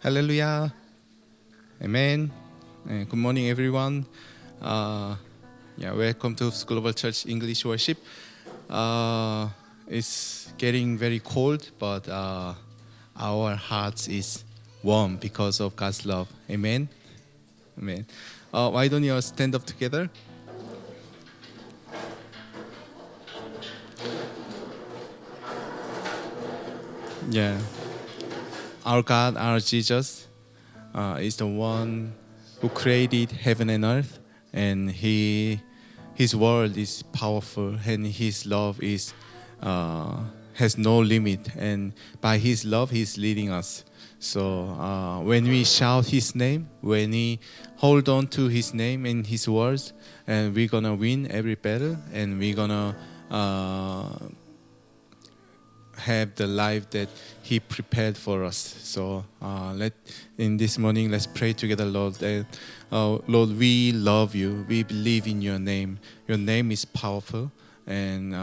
Hallelujah. Amen. Good morning, everyone. Welcome to Global Church English Worship. It's getting very cold, but our hearts is warm because of God's love. Amen. Amen. Why don't you all stand up together? Yeah. Our God, our Jesus, is the one who created heaven and earth, and His word is powerful, and His love is has no limit, and by His love, He's leading us. So when we shout His name, when we hold on to His name and His words, and we're gonna win every battle, and we're gonna have the life that He prepared for us. So in this morning, let's pray together, Lord. That, Lord, we love You. We believe in Your name. Your name is powerful, and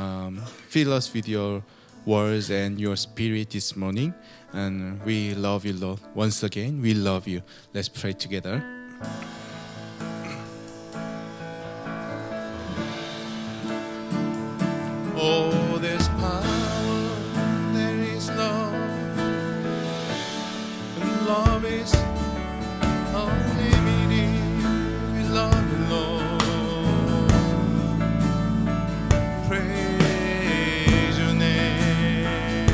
fill us with Your words and Your Spirit this morning. And we love You, Lord. Once again, we love You. Let's pray together. Oh, there's power. Love is unlimited. We love You, Lord. Praise Your name.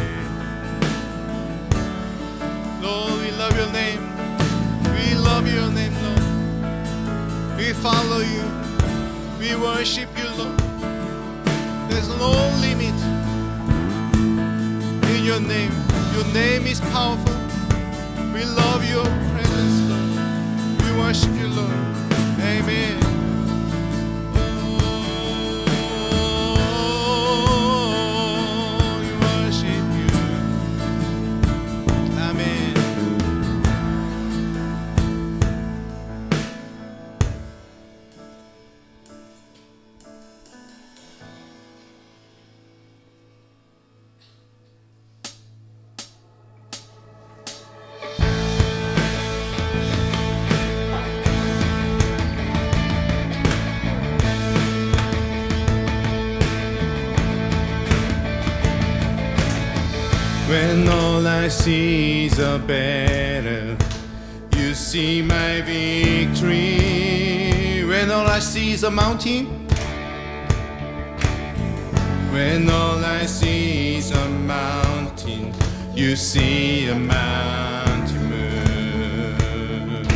Lord, we love Your name. We love Your name, Lord. We follow You. We worship You, Lord. There's no limit in Your name. Your name is powerful. We love Your presence, Lord. We worship You, Lord. Amen. Oh, we worship You. Amen. When all I see is a battle, You see my victory. When all I see is a mountain, when all I see is a mountain, You see a mountain move.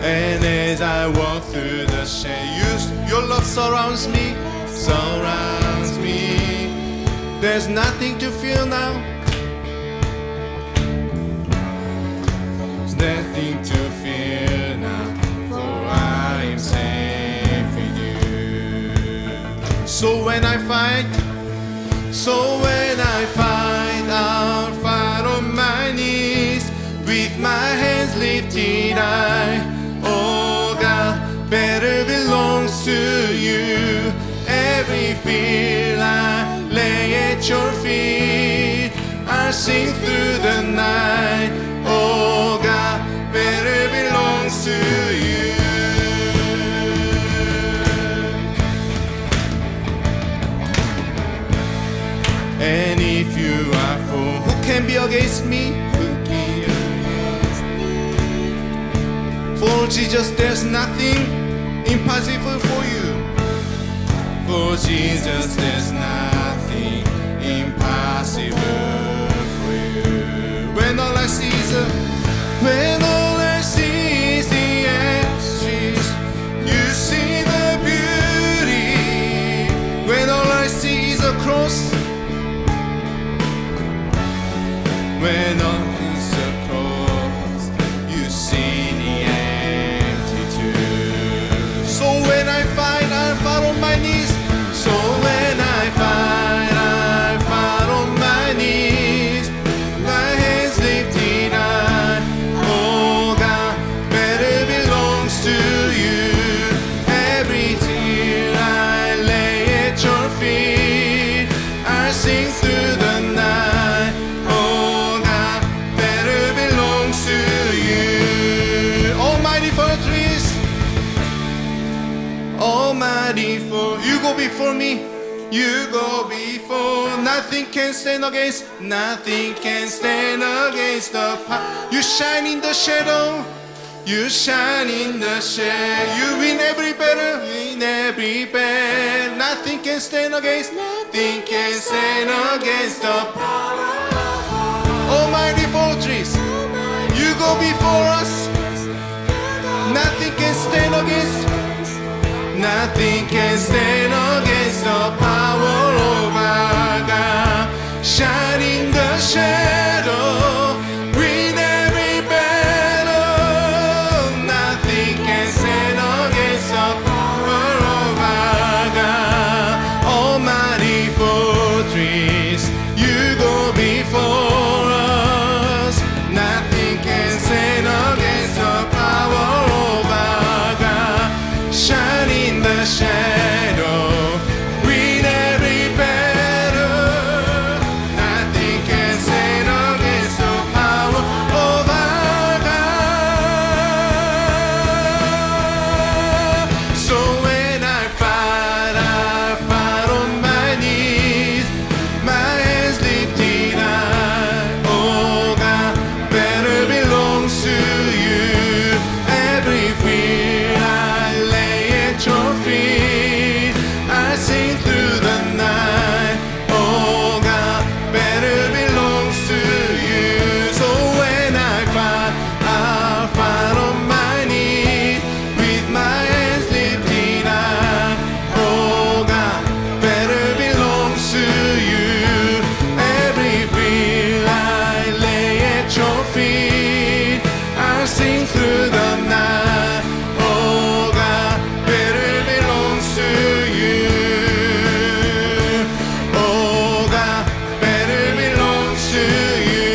And as I walk through the shadows, Your love surrounds me, surrounds me. There's nothing to fear now. Nothing to fear now, for I am safe with You. So when I fight, I'll fight on my knees with my hands lifted high. Oh God, better belongs to You. Every fear I lay at Your feet. I'll sing through the night. Oh God, better belongs to You. And if You are for, who can be against me? For Jesus, there's nothing impossible for You. For Jesus, there's nothing impossible for You. When all I see is the ashes, You see the beauty. When all I see is a cross, when all is a cross, You see the empty tomb. So when I fight, I'll fall on my knees. So when I fight, I'll fall on my knees. My hands lifted high. Oh You go before me. You go before. Nothing can stand against. Nothing can stand against the power. You shine in the shadow. You shine in the shadow. You win every battle. Win every battle. Nothing can stand against. Nothing can stand against the power. Almighty fortress. You go before us. Nothing can stand against. Nothing can stand against the power of our God. Shine in the shadow, win every battle. Nothing can stand against the power of our God. Almighty fortress, you go before us. Nothing can stand against the power of our God. Shine in the shadow, win every battle. Nothing can stand against the power of our God. So when I fight on my knees, my hands lifted high. Oh God, better belongs to you. Every fear I lay at your feet. I sing through the night. Oh God, better belongs to you. So when I fight, I'll fight on my knees with my hands lifted high. Oh God, better belongs to you. Every fear I lay at your feet. I sing through the night. Oh God, better belongs to you. Oh God, better belongs to you.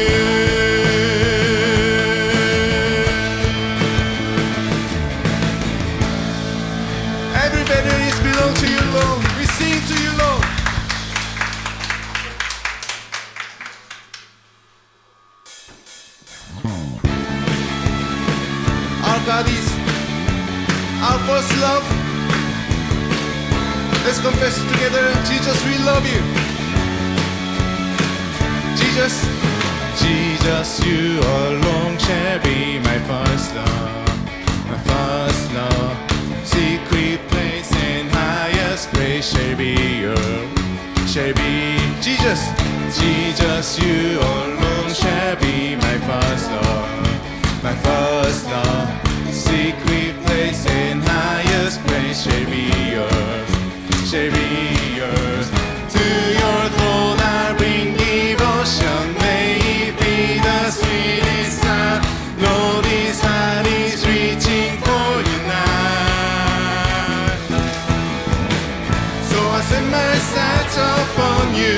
Every better is belong to you, Lord. We sing to you, Lord. Our God is our first love. Let's confess together. Jesus, we love you. Jesus, Jesus, you alone shall be my first love, my first love. Secret place and highest praise shall be your, shall be Jesus, Jesus, you alone shall be my first love, my first love. Secret place and highest praise shall be yours, shall be yours. To your throne I bring devotion. May it be the sweetest sound. Lord, this heart is reaching for you now. So I set my sights upon you,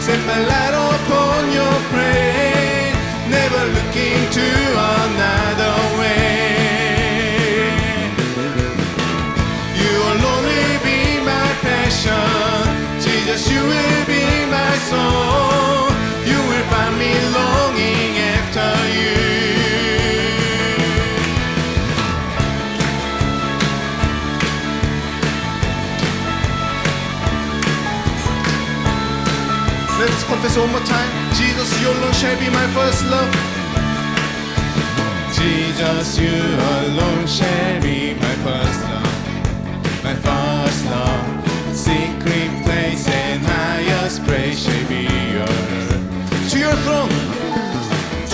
set my light upon your praise, never looking to another way. You alone will be my passion. Jesus, you will be my soul. You will find me longing after you. Let's confess one more time. Jesus, you alone shall be my first love. Jesus, you alone shall be my first love, my first love. Secret place and highest praise shall be yours. To your throne,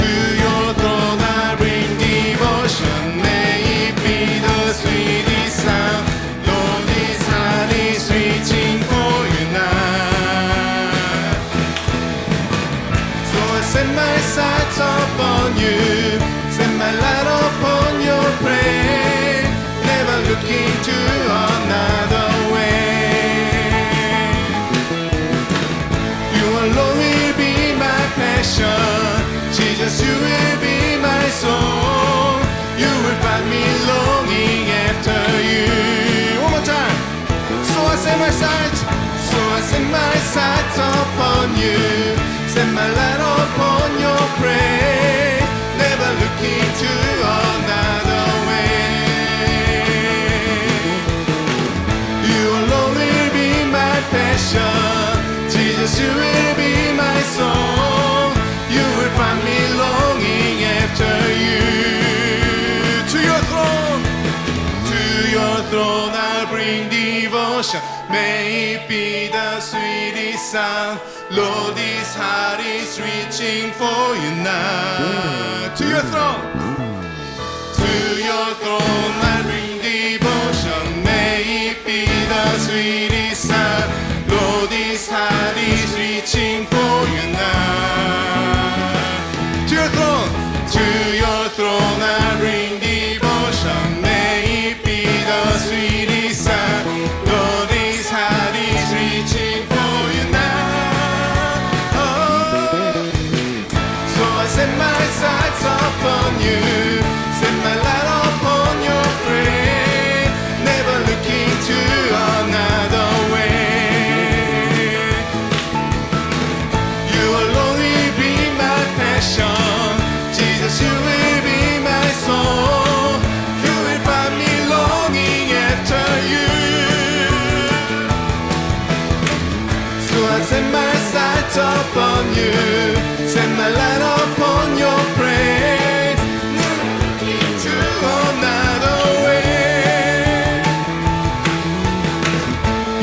to your throne I bring devotion. May it be the sweetest sound. Lord, this heart is reaching for you now. So I set my sights upon you, set my light upon your praise, never looking to another way. You alone will be my passion. Jesus, you will be my soul. You will find me longing after you. One more time. So I set my sights, so I set my sights upon you, set my light upon your praise, never looking to another way. You alone will be devotion. May it be the sweetest sound. Lord, this heart is reaching for you now. To your throne, to your throne, I bring devotion. May it be the sweetest sound. Lord, this heart is reaching for you now. To your throne, I bring devotion. May it be the sweetest sound. Lord, this heart is reaching for you now. Oh. So I set my sights upon you, set my light upon your praise, never looking to another way. You alone will be my passion. Jesus, you will be my soul. You will find me longing after you. So I set my sights upon you, set my light upon your praise, never looking to another way.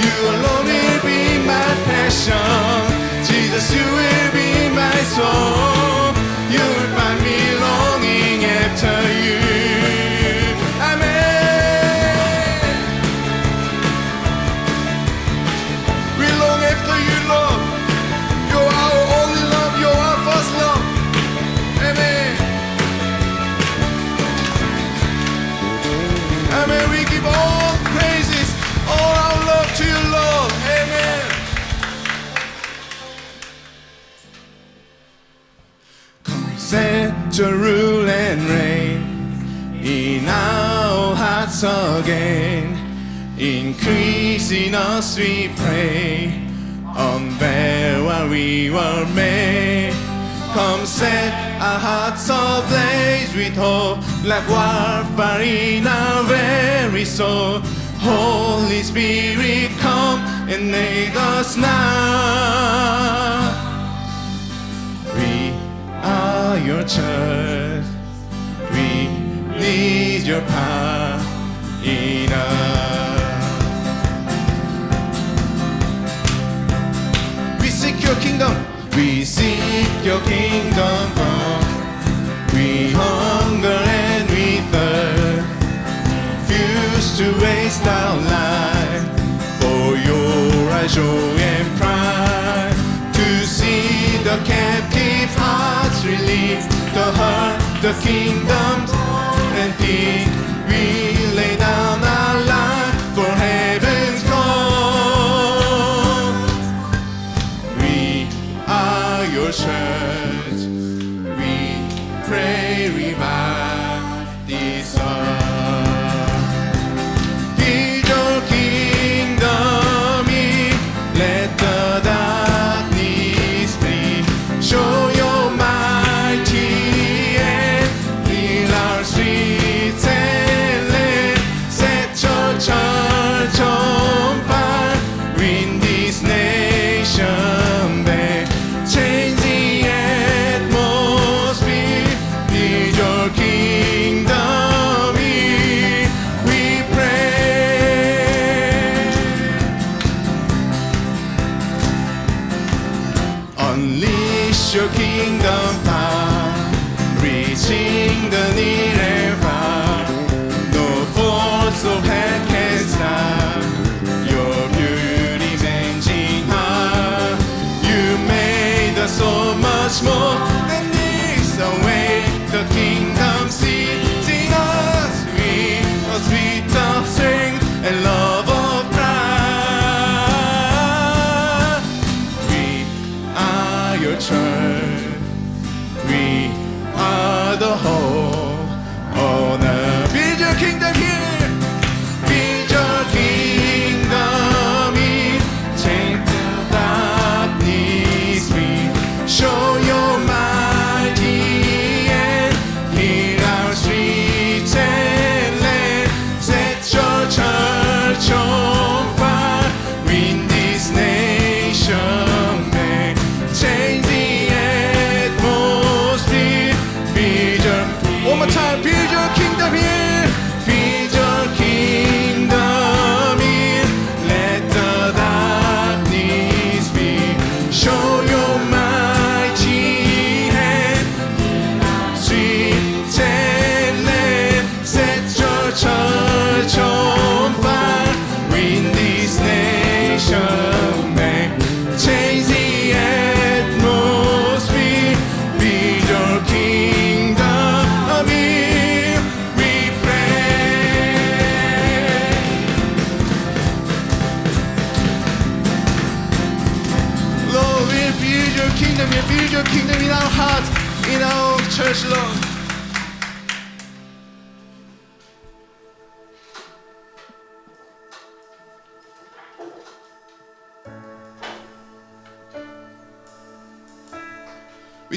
You alone will be my passion. Jesus, you will be my soul. You will find me longing after you. Amen. We long after you, Lord. You're our only love. You're our first love. Amen. Amen. We give all praises, all our love to you, Lord. Amen. Set your rule and reign in our hearts again. Increase in us, we pray. Unveil what we were made. Come set our hearts ablaze with hope, like wildfire in our very soul. Holy Spirit, come and make us now. We are your church. We need your power in us. We seek your kingdom. We seek your kingdom come. We hunger and we thirst. Refuse to waste our life for your joy and pride. To see the captive hearts relieved, the heart, the kingdoms and peace. We lay down our life for heaven's call. We are your church. We pray, revive this earth. Build your kingdom in, let the darkness flee. Show your mighty hand, heal our streets and land. Set your church on fire, win this nation back. Change the atmosphere, build your kingdom in, we pray. Unleash your kingdom power, reaching the near and far. No force of hell can stop your beauty changing heart. You made us so much more than this. Away the kingdom sees in us. We are sweet of strength and love of pride. We are your church. We are the whole honor. Build your kingdom here. Build your kingdom in. Change the darkness free. Show your mighty hand. Heal our streets and land. Set your church on fire. Win this nation back. Change the atmosphere. Build your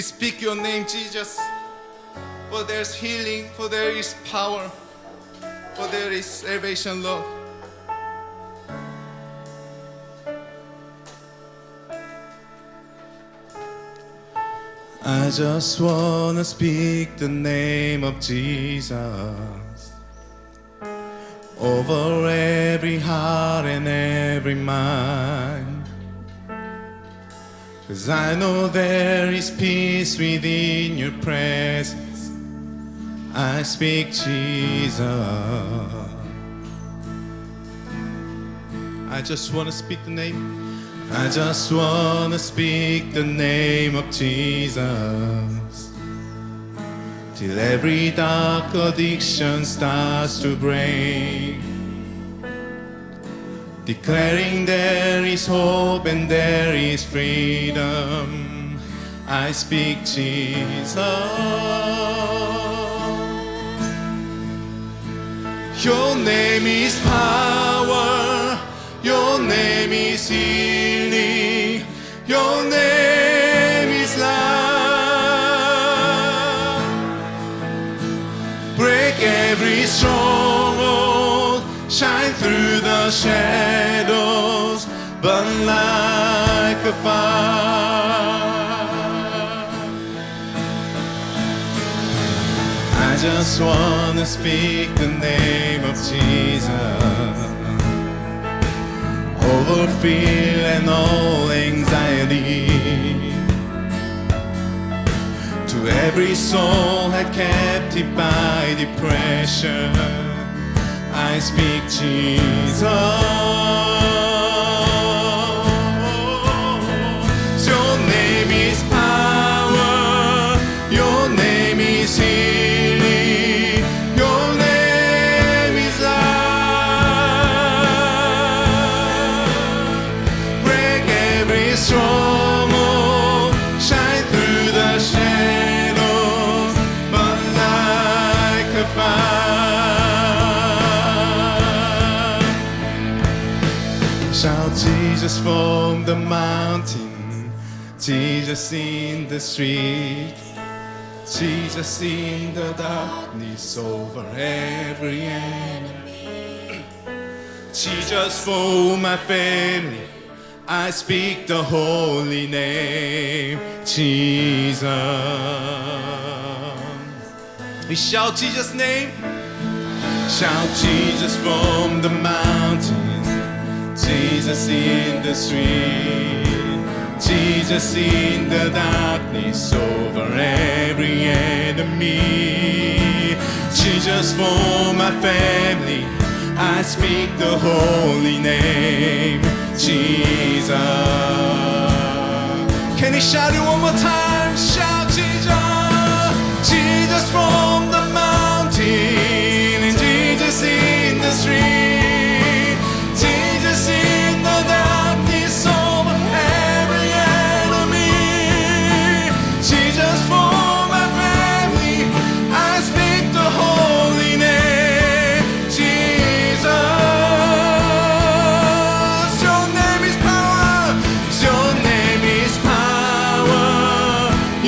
We speak your name, Jesus. For there's healing, for there is power, for there is salvation, Lord. I just wanna speak the name of Jesus over every heart and every mind. 'Cause I know there is peace within your presence. I speak Jesus. I just wanna speak the name. I just wanna speak the name of Jesus till every dark addiction starts to break, declaring there is hope and there is freedom. I speak Jesus. Your name is power, your name is healing, your name is love. Break every stronghold, shine through the shadows, burn like a fire. I just wanna speak the name of Jesus over fear and all anxiety, to every soul held captive by depression. I speak Jesus. Your name is power, your name is healing, your name is love. Break every stronghold, shine through the shadows, burn like a fire. Shout Jesus from the mountain, Jesus in the street, Jesus in the darkness over every enemy. Jesus for my family, I speak the holy name, Jesus. We shout Jesus' name. Shout Jesus from the mountain, Jesus in the street, Jesus in the darkness over every enemy. Jesus for my family, I speak the holy name, Jesus. Can you shout it one more time? Shout Jesus. Jesus from the mountain and Jesus in the street, Jesus in the darkness over every enemy. Jesus for my family, I speak the holy name, Jesus. Your name is power, your name is power,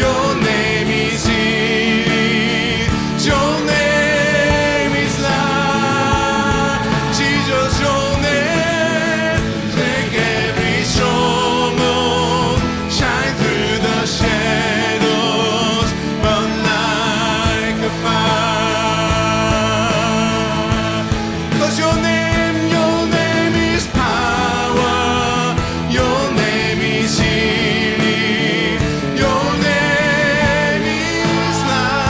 your name is healing, your name is love. Jesus, your name, take every stronghold, shine through the shadows, burn like a fire. 'Cause your name is power, your name is healing, your name is love.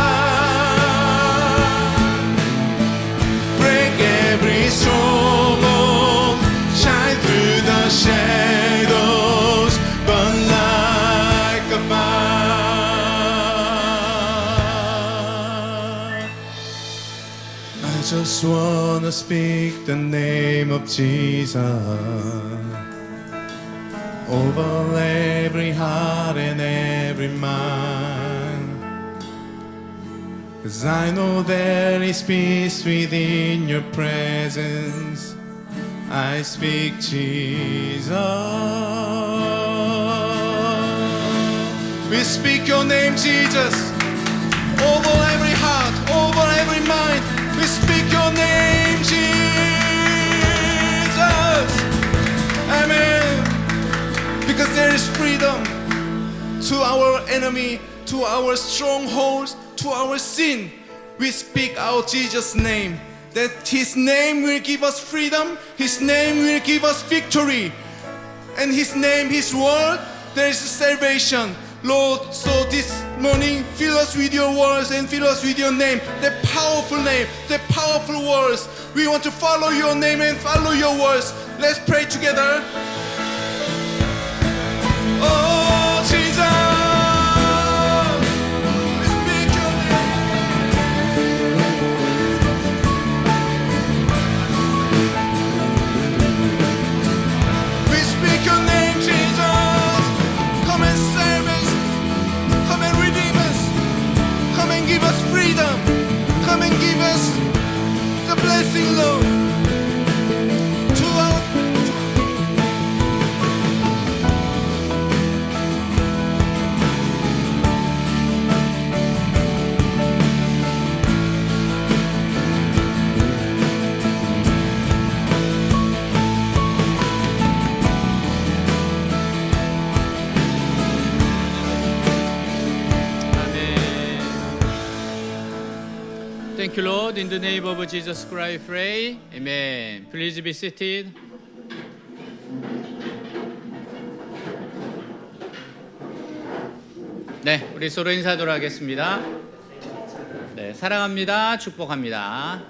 Break every stronghold, shine through the shadows, burn like a fire. I just wanna speak the name of Jesus over every heart and every mind. 'Cause I know there is peace within your presence. I speak Jesus. We speak your name, Jesus, over every heart, over every mind. We speak your name, Jesus. Amen. Because there is freedom to our enemy, to our strongholds, to our sin. We speak out Jesus' name, that His name will give us freedom, His name will give us victory, and His name, His word, there is salvation. Lord, so this morning, fill us with your words and fill us with your name, the powerful words. We want to follow your name and follow your words. Let's pray together. Oh, Jesus. Give us freedom. Come and give us the blessing, Lord. To our Thank you, Lord. In the name of Jesus Christ, pray. Amen. Please be seated. 네, 우리 서로 인사하도록 하겠습니다. 네, 사랑합니다. 축복합니다.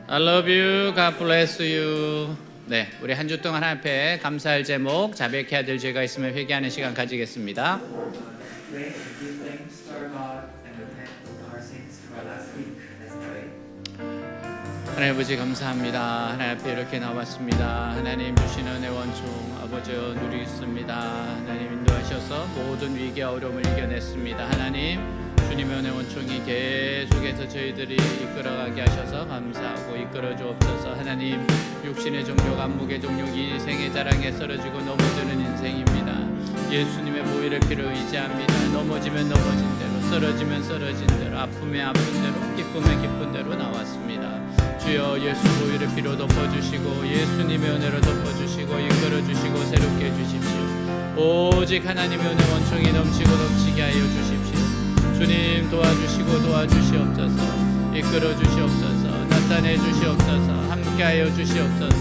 I love you. God bless you. 네, 우리 한 주 동안 하나님 앞에 감사할 제목, 자백해야 될 죄가 있으면 회개하는 시간 가지겠습니다. 하나님 아버지 감사합니다. 하나님 앞에 이렇게 나왔습니다. 하나님 주시는 은혜 원총 아버지여 누리겠습니다. 하나님 인도하셔서 모든 위기와 어려움을 이겨냈습니다. 하나님 주님의 은혜 원총이 계속해서 저희들이 이끌어가게 하셔서 감사하고 이끌어 주옵소서. 하나님 육신의 종족 안목의 종족 인생의 자랑에 쓰러지고 넘어지는 인생입니다. 예수님의 보혈의 피를 의지합니다. 넘어지면 넘어진 대로, 쓰러지면 쓰러진 대로, 아프면 아픈 대로, 기쁘면 기쁜 대로 나왔습니다. 주여 예수 보혈의 피로 덮어주시고 예수님의 은혜로 덮어주시고 이끌어주시고 새롭게 해주십시오. 오직 하나님의 은혜 원총이 넘치고 넘치게 하여 주십시오. 주님 도와주시고 도와주시옵소서. 이끌어주시옵소서. 나타내 주시옵소서. 함께하여 주시옵소서.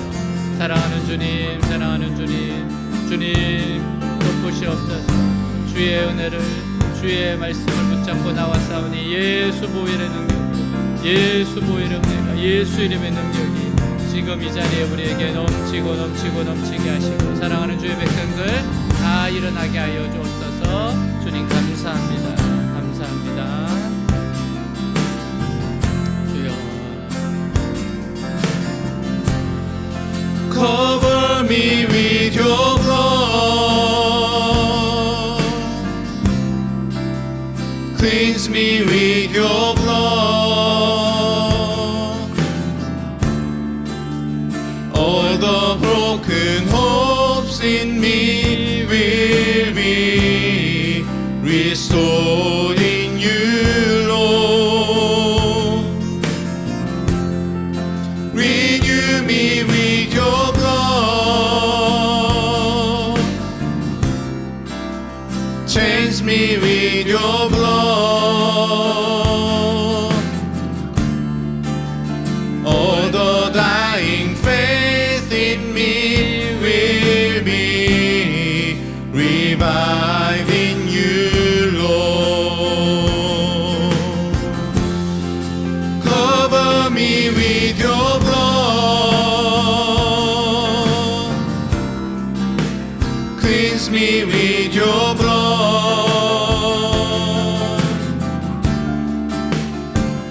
사랑하는 주님, 사랑하는 주님, 주님 덮으시옵소서. 주의 은혜를, 주의 말씀을 붙잡고 나왔사오니 예수 보혈의 능력, 예수 보혈의 은혜가, 예수 이름의 능력이 지금 이 자리에 우리에게 넘치고 넘치고 넘치게 하시고 사랑하는 주의 백성들 다 일어나게 하여 주옵소서. 주님 감사합니다. 감사합니다. 주여 Cover me with your blood, cleanse me with your blood. All the broken hopes in me will be restored in you, Lord. Renew me with your blood, change me with your blood. All the dying faith in me will be revived in you, Lord. Cover me with your blood, cleanse me with your blood.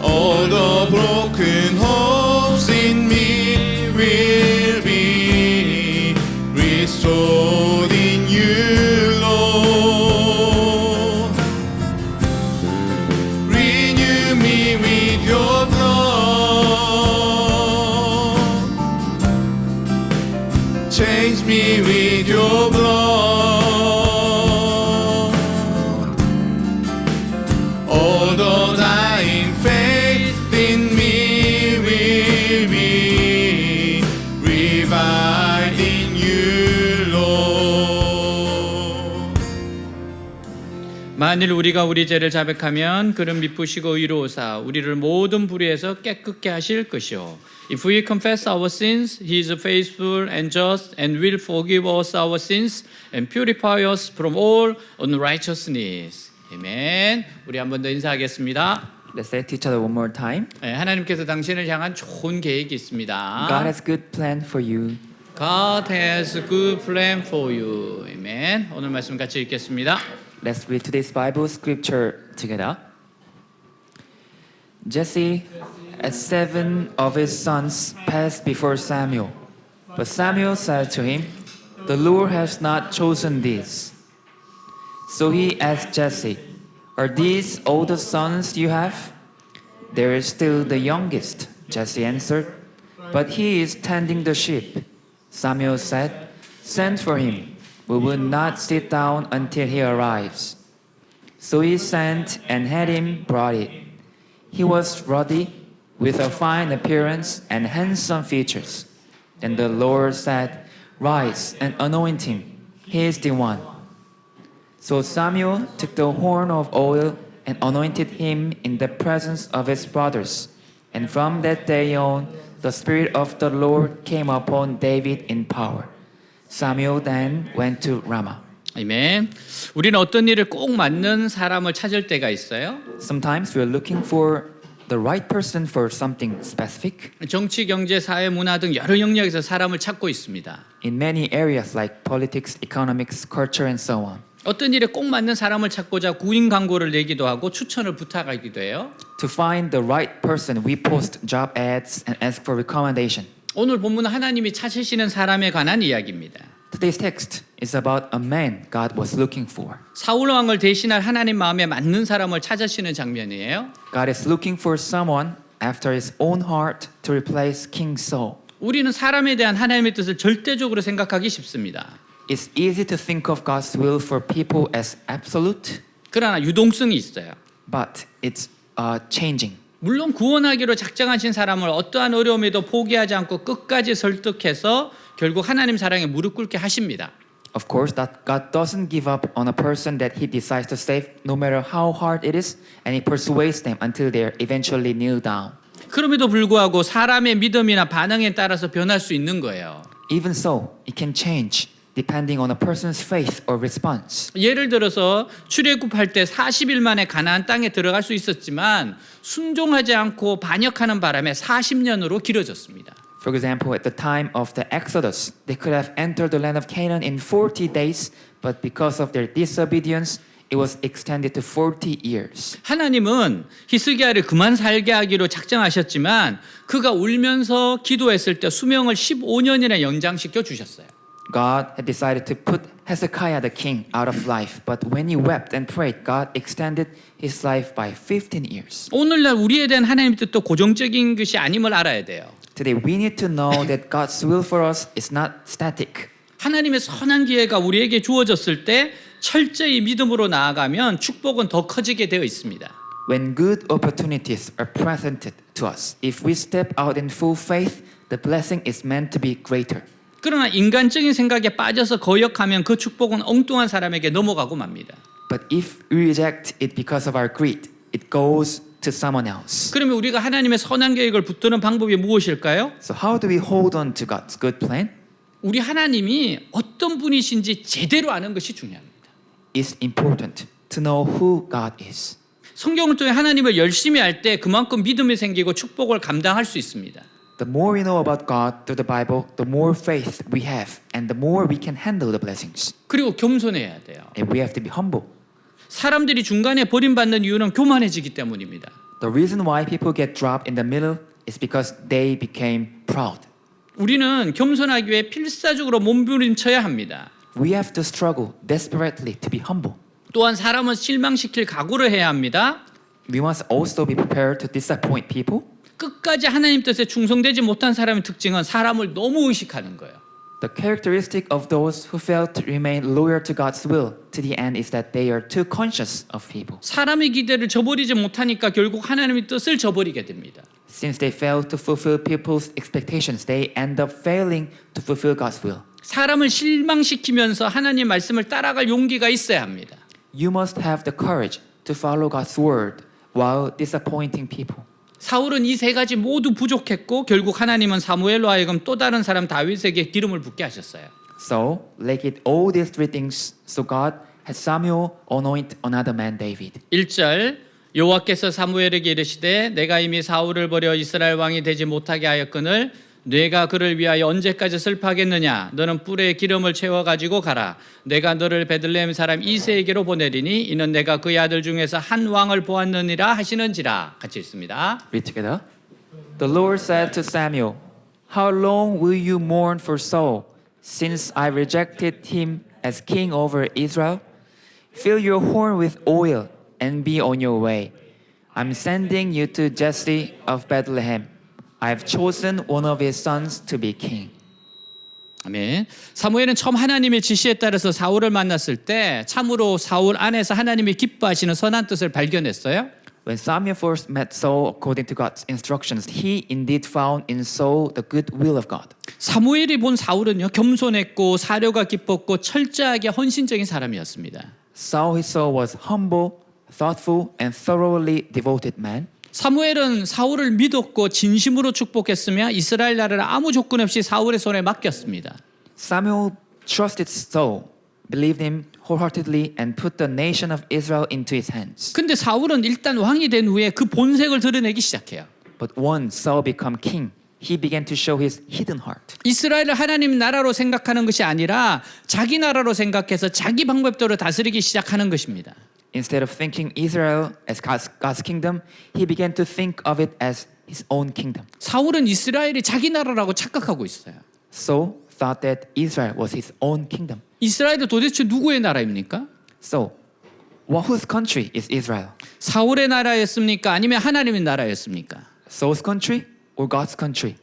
All the broken hopes in me will be restored in you, Lord. Renew me with your blood, change me with your blood. 만일 우리가 우리 죄를 자백하면 그는 미쁘시고 의로우사 우리를 모든 불의에서 깨끗게 하실 것이요. If we confess our sins, He is faithful and just and will forgive us our sins and purify us from all unrighteousness. 아멘. 우리 한 번 더 인사하겠습니다. Let's say to each other one more time. 네, 하나님께서 당신을 향한 좋은 계획이 있습니다. God has good plan for you. God has a good plan for you. 아멘. 오늘 말씀 같이 읽겠습니다. Let's read today's Bible scripture together. Jesse, as 7 of his sons passed before Samuel, but Samuel said to him, "The Lord has not chosen these." So he asked Jesse, "Are these all the sons you have?" "There is still the youngest," Jesse answered, "but he is tending the sheep." Samuel said, "Send for him. We will not sit down until he arrives." So he sent and had him brought it. He was ruddy, with a fine appearance and handsome features. Then the Lord said, "Rise and anoint him. He is the one." So Samuel took the horn of oil and anointed him in the presence of his brothers. And from that day on, the Spirit of the Lord came upon David in power. Samuel then went to Ramah. 아멘. 우리는 어떤 일을 꼭 맞는 사람을 찾을 때가 있어요. Sometimes we are looking for the right person for something specific. 정치, 경제, 사회, 문화 등 여러 영역에서 사람을 찾고 있습니다. In many areas like politics, economics, culture, and so on. 어떤 일에 꼭 맞는 사람을 찾고자 구인 광고를 내기도 하고 추천을 부탁하기도 해요. To find the right person, we post job ads and ask for recommendation. 오늘 본문은 하나님이 찾으시는 사람에 관한 이야기입니다. Today's text is about a man God was looking for. 사울 왕을 대신할 하나님 마음에 맞는 사람을 찾으시는 장면이에요. God is looking for someone after his own heart to replace King Saul. 우리는 사람에 대한 하나님의 뜻을 절대적으로 생각하기 쉽습니다. It's easy to think of God's will for people as absolute, 그러나 유동성이 있어요. but it's changing. 물론 구원하기로 작정하신 사람을 어떠한 어려움에도 포기하지 않고 끝까지 설득해서 결국 하나님 사랑에 무릎 꿇게 하십니다. Of course, that God doesn't give up on a person that he decides to save, no matter how hard it is, and he persuades them until they eventually kneel down. 그럼에도 불구하고 사람의 믿음이나 반응에 따라서 변할 수 있는 거예요. Even so, it can change depending on a person's faith or response. 예를 들어서 출애굽할 때 40일 만에 가나안 땅에 들어갈 수 있었지만 순종하지 않고 반역하는 바람에 40년으로 길어졌습니다. For example, at the time of the Exodus, they could have entered the land of Canaan in 40 days, but because of their disobedience, it was extended to 40 years. 하나님은 히스기야를 그만 살게 하기로 작정하셨지만 그가 울면서 기도했을 때 수명을 15년이나 연장시켜 주셨어요. God had decided to put Hezekiah the king out of life, but when he wept and prayed, God extended his life by 15 years. 오늘날 우리에 대한 하나님의 뜻도 고정적인 것이 아님을 알아야 돼요. Today, we need to know that God's will for us is not static. 하나님의 선한 기회가 우리에게 주어졌을 때 철저히 믿음으로 나아가면 축복은 더 커지게 되어 있습니다. When good opportunities are presented to us, if we step out in full faith, the blessing is meant to be greater. 그러나 인간적인 생각에 빠져서 거역하면 그 축복은 엉뚱한 사람에게 넘어가고 맙니다. But if we reject it because of our greed, it goes to someone else. 그러면 우리가 하나님의 선한 계획을 붙드는 방법이 무엇일까요? So how do we hold on to God's good plan? 우리 하나님이 어떤 분이신지 제대로 아는 것이 중요합니다. It's important to know who God is. 성경을 통해 하나님을 열심히 할 때 그만큼 믿음이 생기고 축복을 감당할 수 있습니다. The more we know about God through the Bible, the more faith we have, and the more we can handle the blessings. 그리고 겸손해야 돼요. And we have to be humble. 사람들이 중간에 버림받는 이유는 교만해지기 때문입니다. The reason why people get dropped in the middle is because they became proud. 우리는 겸손하기 위해 필사적으로 몸부림쳐야 합니다. We have to struggle desperately to be humble. 또한 사람은 실망시킬 각오를 해야 합니다. We must also be prepared to disappoint people. 끝까지 하나님 뜻에 충성되지 못한 사람의 특징은 사람을 너무 의식하는 거예요. The characteristic of those who fail to remain loyal to God's will to the end is that they are too conscious of people. 사람의 기대를 저버리지 못하니까 결국 하나님의 뜻을 저버리게 됩니다. Since they fail to fulfill people's expectations, they end up failing to fulfill God's will. 사람을 실망시키면서 하나님 말씀을 따라갈 용기가 있어야 합니다. You must have the courage to follow God's word while disappointing people. 사울은 이 세 가지 모두 부족했고 결국 하나님은 사무엘로 하여금 또 다른 사람 다윗에게 기름을 붓게 하셨어요. So, like all these three things, so God had Samuel anoint another man, David. 1절 여호와께서 사무엘에게 이르시되 내가 이미 사울을 버려 이스라엘 왕이 되지 못하게 하였거늘 내가 그를 위하여 언제까지 슬퍼하겠느냐 너는 뿔에 기름을 채워 가지고 가라 내가 너를 베들레헴 사람 이새에게로 보내리니 이는 내가 그의 아들 중에서 한 왕을 보았느니라 하시는지라. 같이 읽습니다. Read together. The Lord said to Samuel, How long will you mourn for Saul, since I rejected him as king over Israel? Fill your horn with oil and be on your way. I'm sending you to Jesse of Bethlehem. I've chosen one of his sons to be king. 아멘. 사무엘은 처음 하나님의 지시에 따라서 사울을 만났을 때 참으로 사울 안에서 하나님이 기뻐하시는 선한 뜻을 발견했어요. When Samuel first met Saul according to God's instructions, he indeed found in Saul the good will of God. 사무엘이 본 사울은요 겸손했고 사려가 깊었고 철저하게 헌신적인 사람이었습니다. Saul he saw was humble, thoughtful, and thoroughly devoted man. 사무엘은 사울을 믿었고 진심으로 축복했으며 이스라엘 나라를 아무 조건 없이 사울의 손에 맡겼습니다. Samuel trusted Saul, believed him wholeheartedly, and put the nation of Israel into his hands. 근데 사울은 일단 왕이 된 후에 그 본색을 드러내기 시작해요. But once Saul became king, he began to show his hidden heart. 이스라엘을 하나님 나라로 생각하는 것이 아니라 자기 나라로 생각해서 자기 방법대로 다스리기 시작하는 것입니다. Instead of thinking Israel as God's kingdom, he began to think of it as his own kingdom. 사울은 이스라엘이 자기 나라라고 착각하고 있어요. Saul thought that Israel was his own kingdom. 이스라엘은 도대체 누구의 나라입니까? So, whose country is Israel? 사울의 나라였습니까? 아니면 하나님의 나라였습니까? Saul's country or God's country?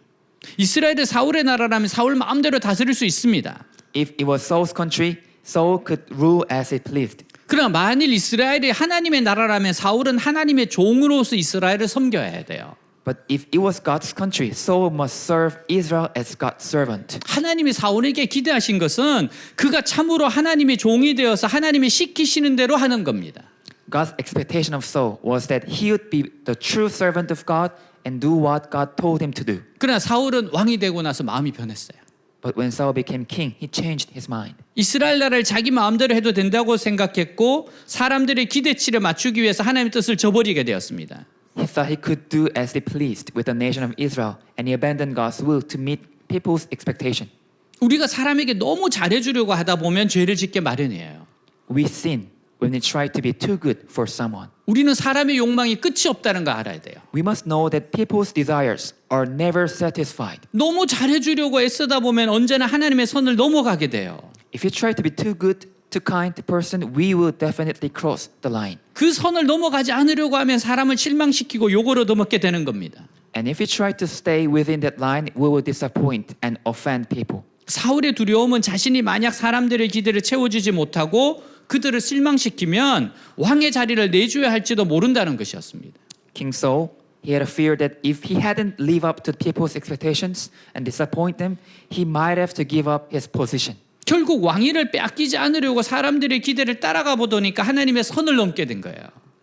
이스라엘이 사울의 나라라면 사울 마음대로 다스릴 수 있습니다. If it was Saul's country, Saul could rule as he pleased. 그러나 만일 이스라엘이 하나님의 나라라면 사울은 하나님의 종으로서 이스라엘을 섬겨야 돼요. But if it was God's country, Saul must serve Israel as God's servant. 하나님이 사울에게 기대하신 것은 그가 참으로 하나님의 종이 되어서 하나님이 시키시는 대로 하는 겁니다. God's expectation of Saul was that he would be the true servant of God and do what God told him to do. 그러나 사울은 왕이 되고 나서 마음이 변했어요. But when Saul became king, he changed his mind. 이스라엘 나라를 자기 마음대로 해도 된다고 생각했고 사람들의 기대치를 맞추기 위해서 하나님의 뜻을 저버리게 되었습니다. He thought he could do as he pleased with the nation of Israel, and he abandoned God's will to meet people's expectation. 우리가 사람에게 너무 잘해주려고 하다 보면 죄를 짓게 마련이에요. We sin when we try to be too good for someone. 우리는 사람의 욕망이 끝이 없다는 거 알아야 돼요. We must know that people's desires are never satisfied. 너무 잘해주려고 애쓰다 보면 언제나 하나님의 선을 넘어가게 돼요. If you try to be too good, too kind person, we will definitely cross the line. 그 선을 넘어가지 않으려고 하면 사람을 실망시키고 욕을 얻어먹게 되는 겁니다. And if we try to stay within that line, we will disappoint and offend people. 사울의 두려움은 자신이 만약 사람들의 기대를 채워주지 못하고 그들을 실망시키면 왕의 자리를 내줘야 할지도 모른다는 것이었습니다. King Saul, he had a fear that if he hadn't lived up to people's expectations and disappoint them, he might have to give up his position. 결국 왕위를 빼앗기지 않으려고 사람들의 기대를 따라가 보더니까 하나님의 선을 넘게 된 거예요.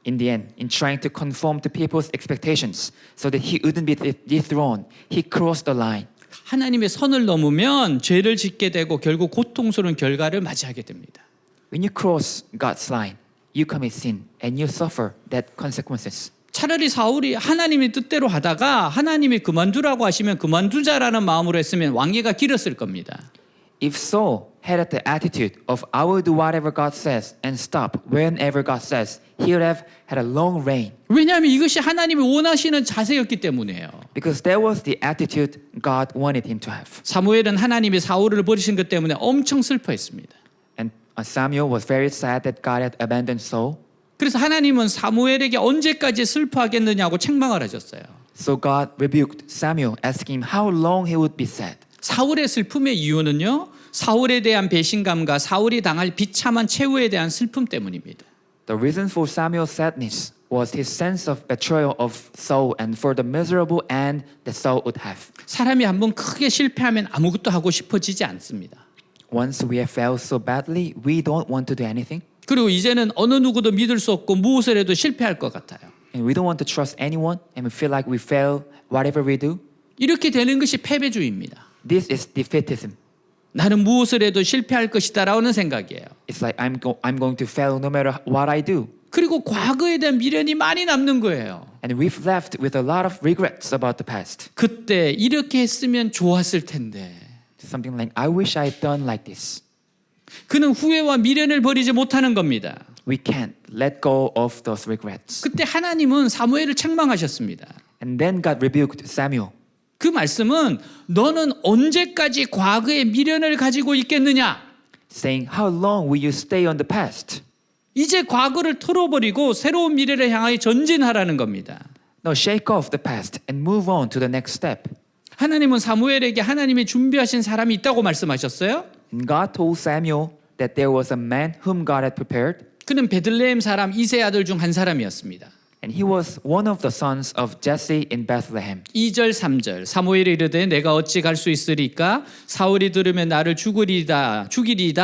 In the end, in trying to conform to people's expectations so that he wouldn't be dethroned, he crossed the line. 하나님의 선을 넘으면 죄를 짓게 되고 결국 고통스러운 결과를 맞이하게 됩니다. When you cross God's line, you commit sin and you suffer that consequences. 차라리 사울이 하나님의 뜻대로 하다가 하나님이 그만두라고 하시면 그만두자라는 마음으로 했으면 왕위가 길었을 겁니다. If Saul had the attitude of I will do whatever God says and stop whenever God says, he would have had a long reign. 왜냐하면 이것이 하나님이 원하시는 자세였기 때문이에요. Because that was the attitude God wanted him to have. 사무엘은 하나님이 사울을 버리신 것 때문에 엄청 슬퍼했습니다. And Samuel was very sad that God had abandoned Saul. 그래서 하나님은 사무엘에게 언제까지 슬퍼하겠느냐고 책망을 하셨어요. So God rebuked Samuel, asking him how long he would be sad. 사울의 슬픔의 이유는요, 사울에 대한 배신감과 사울이 당할 비참한 최후에 대한 슬픔 때문입니다. The reason for Samuel's sadness was his sense of betrayal of Saul and for the miserable end that Saul would have. 사람이 한번 크게 실패하면 아무것도 하고 싶어지지 않습니다. Once we have failed so badly, we don't want to do anything. 그리고 이제는 어느 누구도 믿을 수 없고 무엇을 해도 실패할 것 같아요. And we don't want to trust anyone and we feel like we fail whatever we do. 이렇게 되는 것이 패배주의입니다. This is defeatism. 나는 무엇을 해도 실패할 것이다라는 생각이에요. It's like I'm going to fail no matter what I do. 그리고 과거에 대한 미련이 많이 남는 거예요. And we've left with a lot of regrets about the past. 그때 이렇게 했으면 좋았을 텐데. Something like, I wish I had done like this. 그는 후회와 미련을 버리지 못하는 겁니다. We can't let go of those regrets. 그때 하나님은 사무엘을 책망하셨습니다. And then God rebuked Samuel. 그 말씀은 너는 언제까지 과거의 미련을 가지고 있겠느냐? Saying, how long will you stay on the past? 이제 과거를 털어버리고 새로운 미래를 향하여 전진하라는 겁니다. No, shake off the past and move on to the next step. 하나님은 사무엘에게 하나님이 준비하신 사람이 있다고 말씀하셨어요. And God told Samuel that there was a man whom God had prepared. 그는 베들레헴 사람 이세 아들 중 한 사람이었습니다. And he was one of the sons of Jesse in Bethlehem. 2절 3절 사무엘이 이르되 내가 어찌 갈 수 있으리까 사울이 들으면 나를 죽이리이다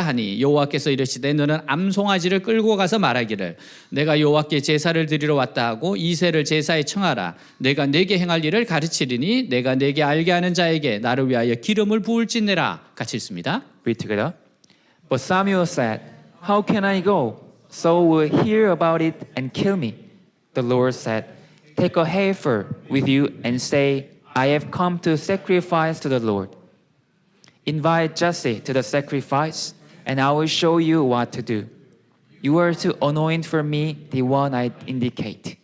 하니 여호와께서 이르시되 너는 암송아지를 끌고 가서 말하기를 내가 여호와께 제사를 드리러 왔다 하고 이새를 제사에 청하라 내가 내게 행할 일을 가르치리니 내가 내게 알게 하는 자에게 나를 위하여 기름을 부을지내라. 같이 읽습니다. Read together. But Samuel said, how can I go? Saul will hear about it and kill me. The Lord said, take a heifer with you and say, I have come to sacrifice to the Lord. Invite Jesse to the sacrifice, and I will show you what to do. You are to anoint for me the one I indicate.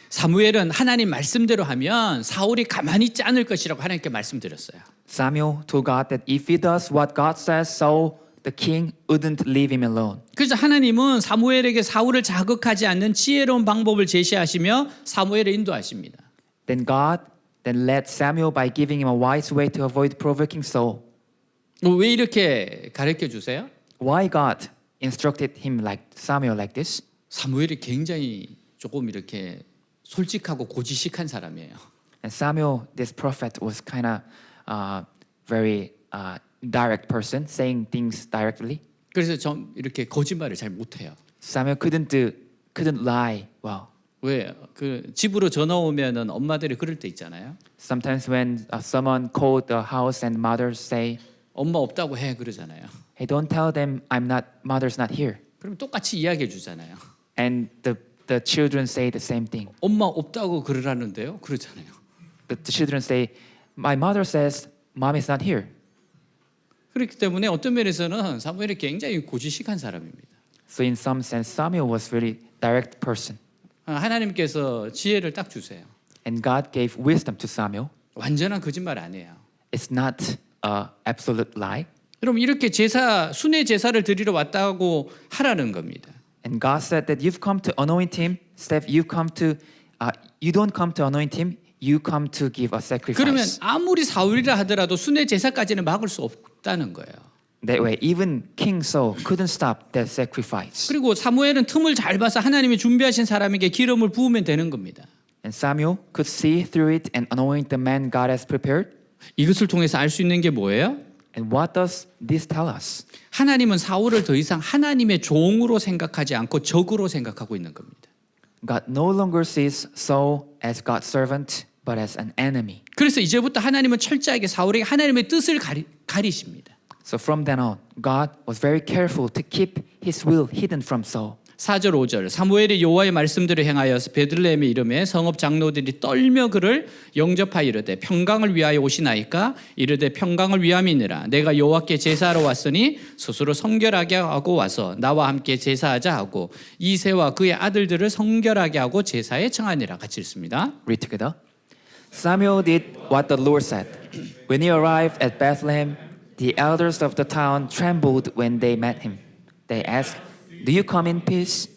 사무엘은 하나님 말씀대로 하면 사울이 가만히 있지 않을 것이라고 하나님께 말씀드렸어요. Samuel told God that if he does what God says, Saul, the king, wouldn't leave him alone. 그래서 하나님은 사무엘에게 사울을 자극하지 않는 지혜로운 방법을 제시하시며 사무엘을 인도하십니다. Then God led Samuel by giving him a wise way to avoid provoking Saul. 왜 이렇게 가르쳐 주세요? Why God instructed him like Samuel like this? 사무엘이 굉장히 조금 이렇게 솔직하고 고지식한 사람이에요. And Samuel, this prophet, was kind of very direct person, saying things directly. 그래서 좀 이렇게 거짓말을 잘 못해요. Samuel couldn't lie well. 왜? 그 집으로 전화 오면은 엄마들이 그럴 때 있잖아요. Sometimes when someone called the house and mothers say, 엄마 없다고 해 그러잖아요. "Hey, don't tell them mother's not here." 그럼 똑같이 이야기해 주잖아요. And the children say the same thing. 엄마 없다고 그러라는데요. 그러잖아요. The children say, "My mother says mom is not here." 그렇기 때문에 어떤 면에서는 사무엘이 굉장히 고지식한 사람입니다. So in some sense, Samuel was really direct person. 하나님께서 지혜를 딱 주세요. And God gave wisdom to Samuel. 완전한 거짓말 아니에요. It's not an absolute lie. 여러분 이렇게 순회 제사를 드리러 왔다고 하라는 겁니다. And God said that you've come to anoint him. Steph, you don't come to anoint him. You come to give a 그러면 sacrifice. 아무리 사울이라 하더라도 순회 제사까지는 막을 수 없다는 거예요. That way, even King Saul couldn't stop that sacrifice. 그리고 사무엘은 틈을 잘 봐서 하나님이 준비하신 사람에게 기름을 부으면 되는 겁니다. And Samuel could see through it and anoint the man God has prepared. 이것을 통해서 알 수 있는 게 뭐예요? And what does this tell us? 하나님은 사울을 더 이상 하나님의 종으로 생각하지 않고 적으로 생각하고 있는 겁니다. God no longer sees Saul as God's servant, but as an enemy. 그래서 이제부터 하나님은 철저하게 사울에게 하나님의 뜻을 가리십니다. So from then on, God was very careful to keep his will hidden from Saul. 4절 5절 사무엘이 여호와의 말씀대로 행하여서 베들레헴에 이르매 성읍 장로들이 떨며 그를 영접하여 이르되 평강을 위하여 오시나이까 이르되 평강을 위함이니라 내가 여호와께 제사하러 왔으니 스스로 성결하게 하고 와서 나와 함께 제사하자 하고 이새와 그의 아들들을 성결하게 하고 제사에 청하니라. 같이 읽습니다. Read together. Samuel did what the Lord said. When he arrived at Bethlehem, the elders of the town trembled when they met him. They asked, "Do you come in peace?"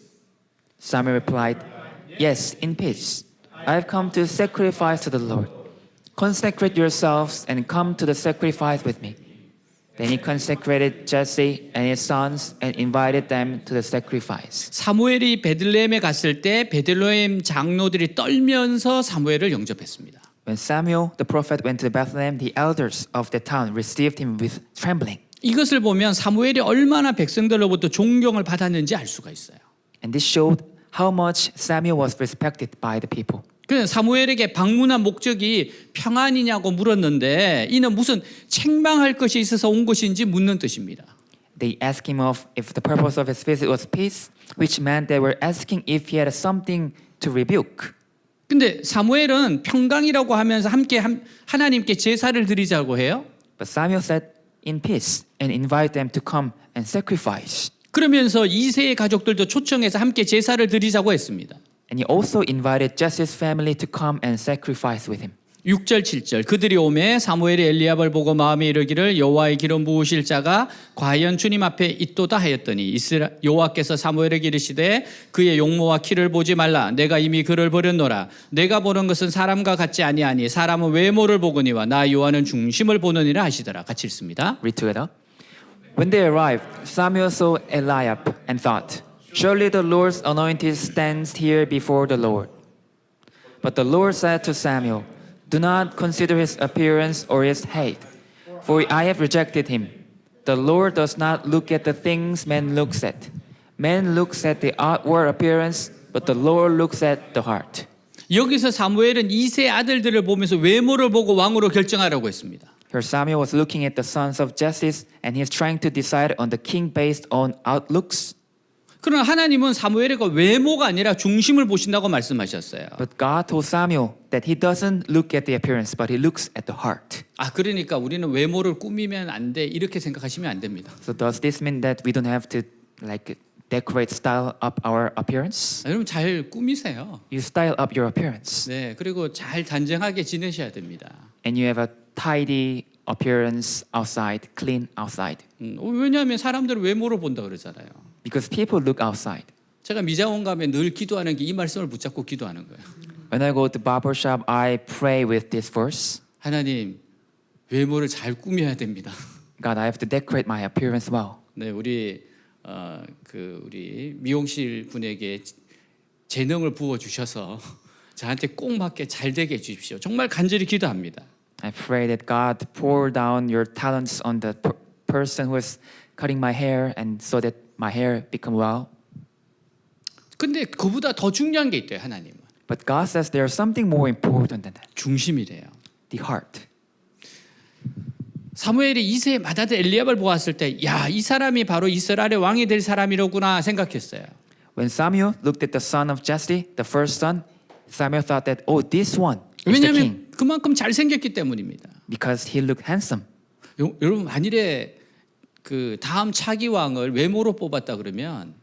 Samuel replied, "Yes, in peace. I have come to sacrifice to the Lord. Consecrate yourselves and come to the sacrifice with me." Then he consecrated Jesse and his sons and invited them to the sacrifice. 사무엘이 베들레헴에 갔을 때 베들레헴 장로들이 떨면서 사무엘을 영접했습니다. When Samuel the prophet went to Bethlehem, the elders of the town received him with trembling. 이것을 보면 사무엘이 얼마나 백성들로부터 존경을 받았는지 알 수가 있어요. And this showed how much Samuel was respected by the people. 그 사무엘에게 방문한 목적이 평안이냐고 물었는데 이는 무슨 책망할 것이 있어서 온 것인지 묻는 뜻입니다. They asked him if the purpose of his visit was peace, which meant they were asking if he had something to rebuke. 근데 사무엘은 평강이라고 하면서 함께 하나님께 제사를 드리자고 해요. But Samuel said, in peace, and invite them to come and sacrifice. 그러면서 이세의 가족들도 초청해서 함께 제사를 드리자고 했습니다. And he also invited Jesse's family to come and sacrifice with him. 6절 7절 그들이 오매 사무엘이 엘리압을 보고 마음에 이르기를 여호와의 기름 부으실 자가 과연 주님 앞에 있도다 하였더니 여호와께서 사무엘에게 이르시되 그의 용모와 키를 보지 말라 내가 이미 그를 버렸노라 내가 보는 것은 사람과 같지 아니하니 사람은 외모를 보거니와 나 여호와는 중심을 보느니라 하시더라. 같이 읽습니다. Read together. When they arrived, Samuel saw Eliab and thought, surely the Lord's anointed stands here before the Lord. But the Lord said to Samuel, do not consider his appearance or his height, for I have rejected him. The Lord does not look at the things man looks at. Man looks at the outward appearance, but the Lord looks at the heart. 여기서 사무엘은 이세 아들들을 보면서 외모를 보고 왕으로 결정하라고 했습니다. Here Samuel was looking at the sons of Jesse, and he is trying to decide on the king based on outlooks. 그러나 하나님은 사무엘의 외모가 아니라 중심을 보신다고 말씀하셨어요. But God told Samuel that he doesn't look at the appearance, but he looks at the heart. 그러니까 우리는 외모를 꾸미면 안 돼. 이렇게 생각하시면 안 됩니다. So does this mean that we don't have to decorate, style up our appearance? 여러분 잘 꾸미세요. You style up your appearance, 네, 그리고 잘 단정하게 지내셔야 됩니다. and you have a tidy appearance outside, clean outside. 왜냐하면 사람들은 외모를 본다 그러잖아요. Because people look outside. 제가 미장원 가면 늘 기도하는 게 이 말씀을 붙잡고 기도하는 거예요. When I go to barber shop, I pray with this verse. 하나님, 외모를 잘 꾸며야 됩니다. God, I have to decorate my appearance well. 네, 우리 미용실 분에게 재능을 부어 주셔서 저한테 꼭 맞게 잘 되게 해 주십시오. 정말 간절히 기도합니다. I pray that God pour down your talents on the person who is cutting my hair, and so that my hair become well. 근데 그보다 더 중요한 게 있대요, 하나님은. But God says there's something more important than that. 중심이래요. The heart. 사무엘이 이세의 맏아들 엘리압을 보았을 때, 야, 이 사람이 바로 이스라엘의 왕이 될 사람이로구나 생각했어요. When Samuel looked at the son of Jesse, the first son, Samuel thought that, oh, this one is the king. 왜냐하면 그만큼 잘생겼기 때문입니다. Because he looked handsome. 여러분 만일에 그 다음 차기 왕을 외모로 뽑았다 그러면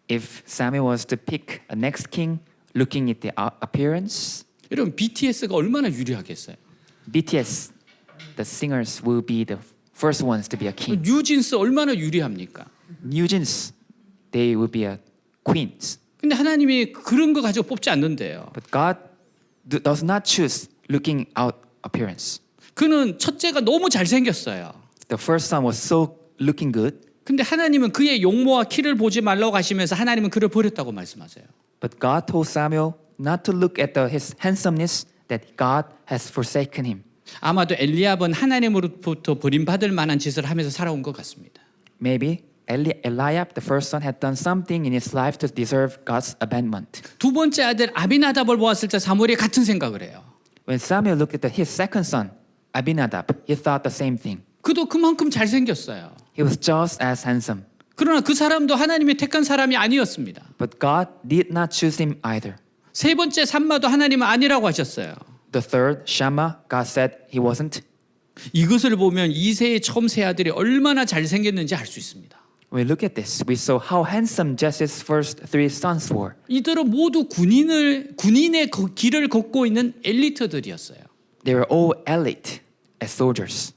If Samuel was to pick a next king looking at the appearance, 여러분 BTS가 얼마나 유리하겠어요. BTS, the singers will be the first ones to be a king. 뉴진스 얼마나 유리합니까? New Jeans, they will be a queens. 근데 하나님이 그런 거 가지고 뽑지 않는데요. But God does not choose looking out appearance. 그는 첫째가 너무 잘생겼어요. The first son was so looking good. 근데 하나님은 그의 용모와 키를 보지 말라고 하시면서 하나님은 그를 버렸다고 말씀하세요. But God told Samuel not to look at his handsomeness, that God has forsaken him. 아마도 엘리압은 하나님으로부터 버림받을 만한 짓을 하면서 살아온 것 같습니다. Maybe Eliab, the first son, had done something in his life to deserve God's abandonment. 두 번째 아들 아비나답을 보았을 때 사무엘이 같은 생각을 해요. When Samuel looked at his second son, Abinadab, he thought the same thing. 그도 그만큼 잘생겼어요. He was just as handsome. 그러나 그 사람도 하나님이 택한 사람이 아니었습니다. But God did not choose him either. 세 번째 삼마도 하나님은 아니라고 하셨어요. The third, Shammah, God said he wasn't. 이것을 보면 이세의 처음 세 아들이 얼마나 잘생겼는지 알 수 있습니다. When we look at this, we saw how handsome Jesse's first three sons were. 이들은 모두 군인의 길을 걷고 있는 엘리트들이었어요. They were all elite as soldiers.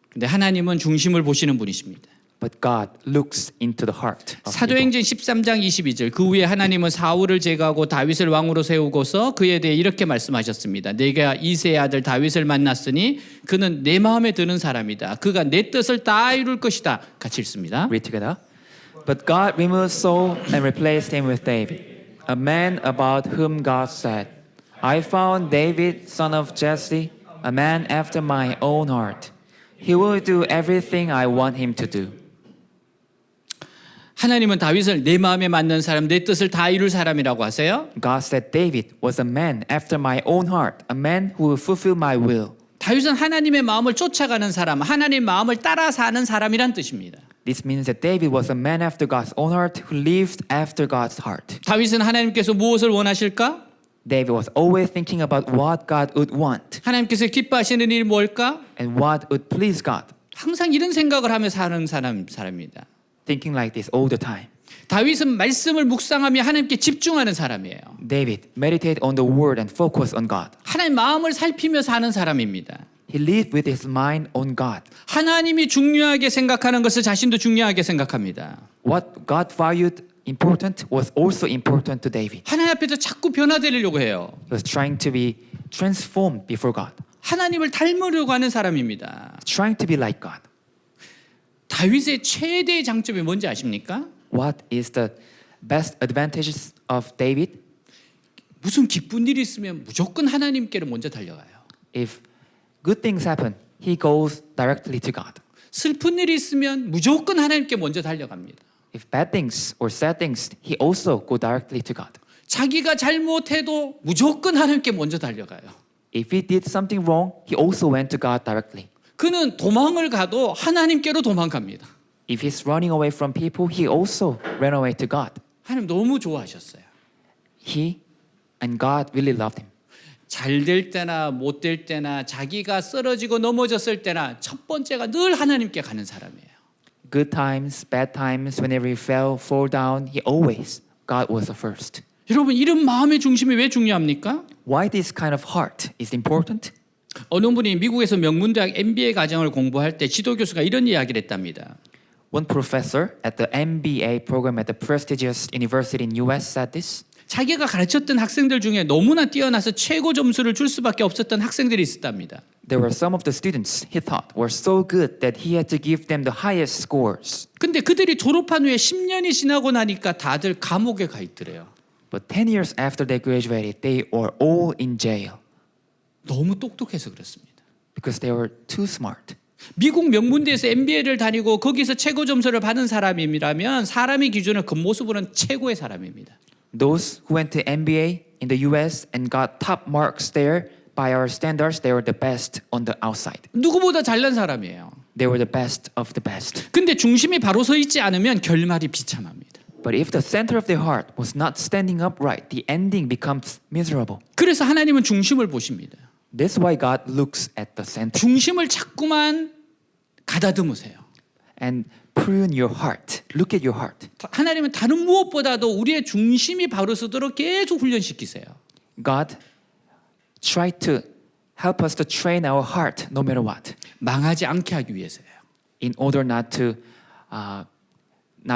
근데 하나님은 중심을 보시는 분이십니다. But God looks into the heart of people. 사도행전 13장 22절 그 후에 하나님은 사울을 제거하고 다윗을 왕으로 세우고서 그에 대해 이렇게 말씀하셨습니다. 내가 이새의 아들 다윗을 만났으니 그는 내 마음에 드는 사람이다. 그가 내 뜻을 다 이룰 것이다. 같이 읽습니다. Read together. But God removed Saul and replaced him with David, a man about whom God said, I found David, son of Jesse, a man after my own heart. He will do everything I want him to do. 하나님은 다윗을 내 마음에 맞는 사람, 내 뜻을 다 이룰 사람이라고 하세요. God said David was a man after my own heart, a man who will fulfill my will. 다윗은 하나님의 마음을 쫓아가는 사람, 하나님의 마음을 따라 사는 사람이란 뜻입니다. This means that David was a man after God's own heart who lived after God's heart. 다윗은 하나님께서 무엇을 원하실까? David was always thinking about what God would want 하나님께서 기뻐하시는 일이 뭘까? and what would please God. 항상 이런 생각을 하며 사는 사람입니다. Thinking like this all the time. 다윗은 말씀을 묵상하며 하나님께 집중하는 사람이에요. David meditated on the word and focused on God. 하나님 마음을 살피며 사는 사람입니다. He lived with his mind on God. 하나님이 중요하게 생각하는 것을 자신도 중요하게 생각합니다. What God valued important was also important to David. 하나님 앞에서 자꾸 변화되려고 해요. He was trying to be transformed before God, 하나님을 닮으려고 하는 사람입니다. trying to be like God. 다윗의 최대의 장점이 뭔지 아십니까? What is the best advantages of David? 무슨 기쁜 일이 있으면 무조건 하나님께로 먼저 달려가요. If good things happen, he goes directly to God. 슬픈 일이 있으면 무조건 하나님께 먼저 달려갑니다. If bad things or sad things, he also go directly to God. 자기가 잘못해도 무조건 하나님께 먼저 달려가요. If he did something wrong, he also went to God directly. 그는 도망을 가도 하나님께로 도망갑니다. If he's running away from people, he also ran away to God. 하나님 너무 좋아하셨어요. He and God really loved him. 잘 될 때나 못 될 때나 자기가 쓰러지고 넘어졌을 때나 첫 번째가 늘 하나님께 가는 사람이에요. Good times, bad times, whenever he fell, fall down, he always, God was the first. 여러분 이런 마음의 중심이 왜 중요합니까? Why this kind of heart is important? 어느 분이 미국에서 명문대학 MBA 과정을 공부할 때 지도교수가 이런 이야기를 했답니다. One professor at the MBA program at the prestigious university in US said this. 자기가 가르쳤던 학생들 중에 너무나 뛰어나서 최고 점수를 줄 수밖에 없었던 학생들이 있었답니다. There were some of the students he thought were so good that he had to give them the highest scores. 근데 그들이 졸업한 후에 10년이 지나고 나니까 다들 감옥에 가 있더래요. But 10 years after they graduated, they were all in jail 너무 똑똑해서 그렇습니다. because they were too smart. 미국 명문대에서 MBA를 다니고 거기서 최고 점수를 받은 사람이라면 사람의 기준은 겉모습으로는 최고의 사람입니다. Those who went to MBA in the US and got top marks there, by our standards, they were the best on the outside. 누구보다 잘난 사람이에요. They were the best of the best. 근데 중심이 바로 서 있지 않으면 결말이 비참합니다. But if the center of their heart was not standing upright, the ending becomes miserable. 그래서 하나님은 중심을 보십니다. That's why God looks at the center 중심을 자꾸만 가다듬으세요. and prune your heart. Look at your heart. 하나님은 다른 무엇보다도 우리의 중심이 바로 서도록 계속 훈련시키세요. God tried to help us to train our heart no matter what, 망하지 않게 하기 위해서요. in order not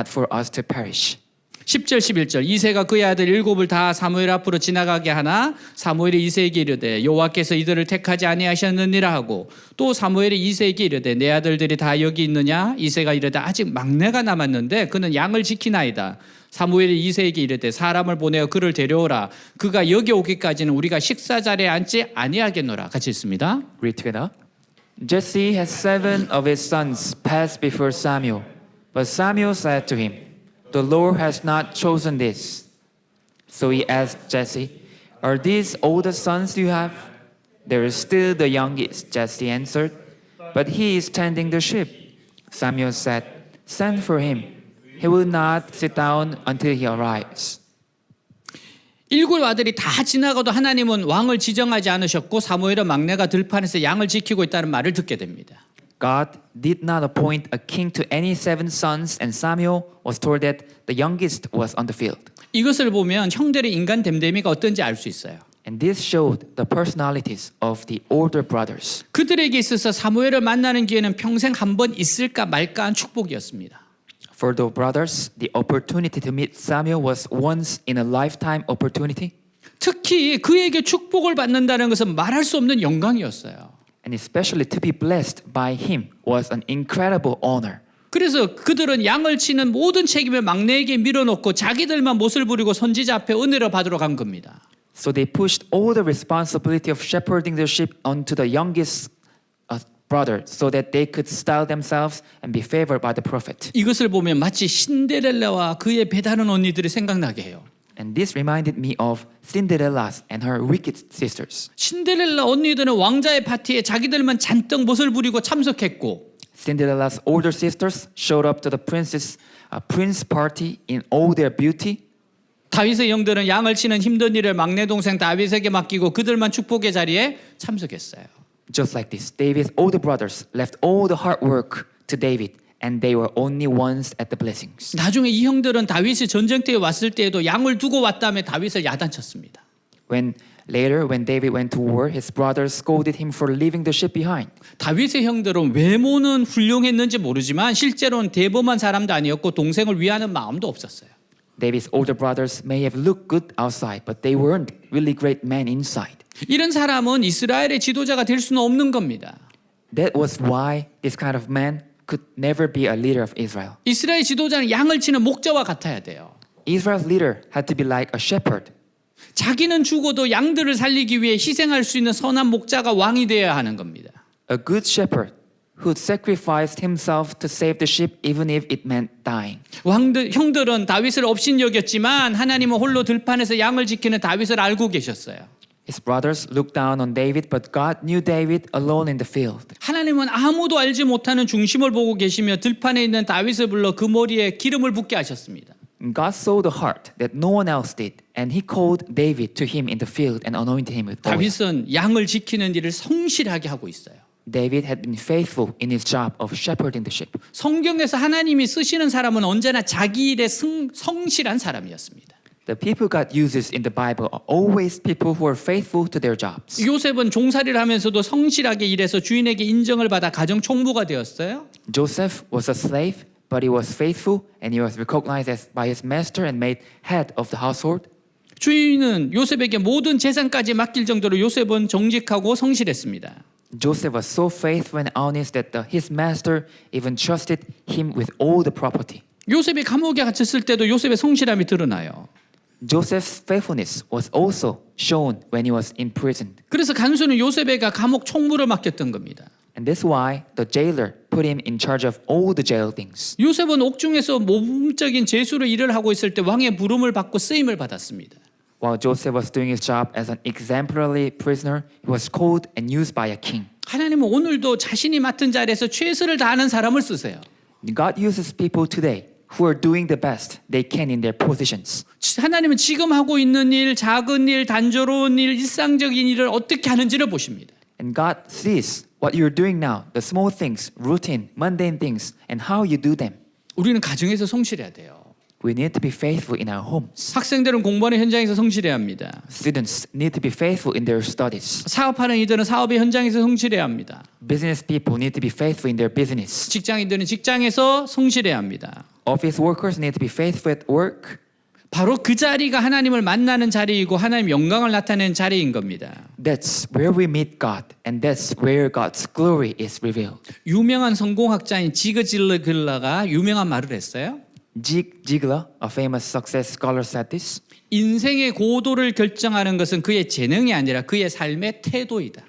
for us to perish. 10절 11절 이새가 그의 아들 일곱을 다 사무엘 앞으로 지나가게 하나 사무엘이 이새에게 이르되 여호와께서 이들을 택하지 아니하셨느니라 하고 또 사무엘이 이새에게 이르되 내 아들들이 다 여기 있느냐 이새가 이르되 아직 막내가 남았는데 그는 양을 지키나이다. 사무엘이 이새에게 이르되 사람을 보내어 그를 데려오라. 그가 여기 오기까지는 우리가 식사 자리에 앉지 아니하겠노라. 같이 읽습니다. Read together. Jesse had 7 of his sons pass before Samuel, but Samuel said to him, "The Lord has not chosen this." So he asked Jesse, "Are these all the sons you have?" "There is still the youngest," Jesse answered, "but he is tending the sheep." Samuel said, "Send for him. He will not sit down until he arrives." 일곱 아들이 다 지나가도 하나님은 왕을 지정하지 않으셨고 사무엘은 막내가 들판에서 양을 지키고 있다는 말을 듣게 됩니다. God did not appoint a king to any 7 sons, and Samuel was told that the youngest was on the field. 이것을 보면 형들의 인간 됨됨이가 어떤지 알 수 있어요. And this showed the personalities of the older brothers. 그들에게 있어서 사무엘을 만나는 기회는 평생 한 번 있을까 말까한 축복이었습니다. For the brothers, the opportunity to meet Samuel was once in a lifetime opportunity. 특히 그에게 축복을 받는다는 것은 말할 수 없는 영광이었어요. And especially to be blessed by him was an incredible honor. 그래서 그들은 양을 치는 모든 책임을 막내에게 밀어놓고 자기들만 못을 부리고 선지자 앞에 은혜를 받으러 간 겁니다. So they pushed all the responsibility of shepherding their sheep onto the youngest brother so that they could style themselves and be favored by the prophet. 이것을 보면 마치 신데렐라와 그의 배다른 언니들이 생각나게 해요. And this reminded me of Cinderella and her wicked sisters. 신데렐라 언니들은 왕자의 파티에 자기들만 잔뜩 멋을 부리고 참석했고 Cinderella's older sisters showed up to the prince party in all their beauty. 다윗의 형들은 양을 치는 힘든 일을 막내 동생 다윗에게 맡기고 그들만 축복의 자리에 참석했어요. Just like this, David's older brothers left all the hard work to David, and they were only ones at the blessings. 나중에 이 형들은 다윗이 전쟁터에 왔을 때에도 양을 두고 왔다며 다윗을 야단쳤습니다. When David went to war, his brothers scolded him for leaving the ship behind. 다윗의 형들은 외모는 훌륭했는지 모르지만 실제로는 대범한 사람도 아니었고 동생을 위하는 마음도 없었어요. David's older brothers may have looked good outside, but they weren't really great men inside. 이런 사람은 이스라엘의 지도자가 될 수는 없는 겁니다. That was why this kind of man could never be a leader of Israel. 이스라엘 지도자는 양을 치는 목자와 같아야 돼요. Israel's leader had to be like a shepherd. 자기는 죽어도 양들을 살리기 위해 희생할 수 있는 선한 목자가 왕이 되어야 하는 겁니다. A good shepherd who sacrificed himself to save the sheep even if it meant dying. 형들은 다윗을 업신여겼지만 하나님은 홀로 들판에서 양을 지키는 다윗을 알고 계셨어요. His brothers looked down on David, but God knew David alone in the field. 하나님은 아무도 알지 못하는 중심을 보고 계시며 들판에 있는 다윗을 불러 그 머리에 기름을 붓게 하셨습니다. God saw the heart that no one else did, and he called David to him in the field and anointed him with oil. 다윗은 양을 지키는 일을 성실하게 하고 있어요. David had been faithful in his job of shepherding the sheep. 성경에서 하나님이 쓰시는 사람은 언제나 자기 일에 성실한 사람이었습니다. The people God uses in the Bible are always people who are faithful to their jobs. 요셉은 종살이를 하면서도 성실하게 일해서 주인에게 인정을 받아 가정 총무가 되었어요. Joseph was a slave, but he was faithful and he was recognized by his master and made head of the household. 주인은 요셉에게 모든 재산까지 맡길 정도로 요셉은 정직하고 성실했습니다. Joseph was so faithful and honest that his master even trusted him with all the property. 요셉이 감옥에 갇혔을 때도 요셉의 성실함이 드러나요. Joseph's faithfulness was also shown when he was imprisoned. 그래서 간수는 요셉에게 감옥 총무를 맡겼던 겁니다. And that's why the jailer put him in charge of all the jail things. 요셉은 옥중에서 모범적인 제수로 일을 하고 있을 때 왕의 부름을 받고 쓰임을 받았습니다. While Joseph was doing his job as an exemplary prisoner, he was called and used by a king. 하나님은 오늘도 자신이 맡은 자리에서 최선을 다하는 사람을 쓰세요. God uses people today who are doing the best they can in their positions. 하나님은 지금 하고 있는 일, 작은 일, 단조로운 일, 일상적인 일을 어떻게 하는지를 보십니다. And God sees what you're doing now, the small things, routine, mundane things, and how you do them. 우리는 가정에서 성실해야 돼요. We need to be faithful in our homes. 학생들은 공부하는 현장에서 성실해야 합니다. Students need to be faithful in their studies. 사업하는 이들은 사업의 현장에서 성실해야 합니다. Business people need to be faithful in their business. 직장인들은 직장에서 성실해야 합니다. Office workers need to be faithful at work. 바로 그 자리가 하나님을 만나는 자리이고 하나님 영광을 나타내는 자리인 겁니다. That's where we meet God, and that's where God's glory is revealed. 유명한 성공학자인 지그 질러글러가 유명한 말을 했어요. Zig Ziglar, a famous success scholar, said this. 인생의 고도를 결정하는 것은 그의 재능이 아니라 그의 삶의 태도이다.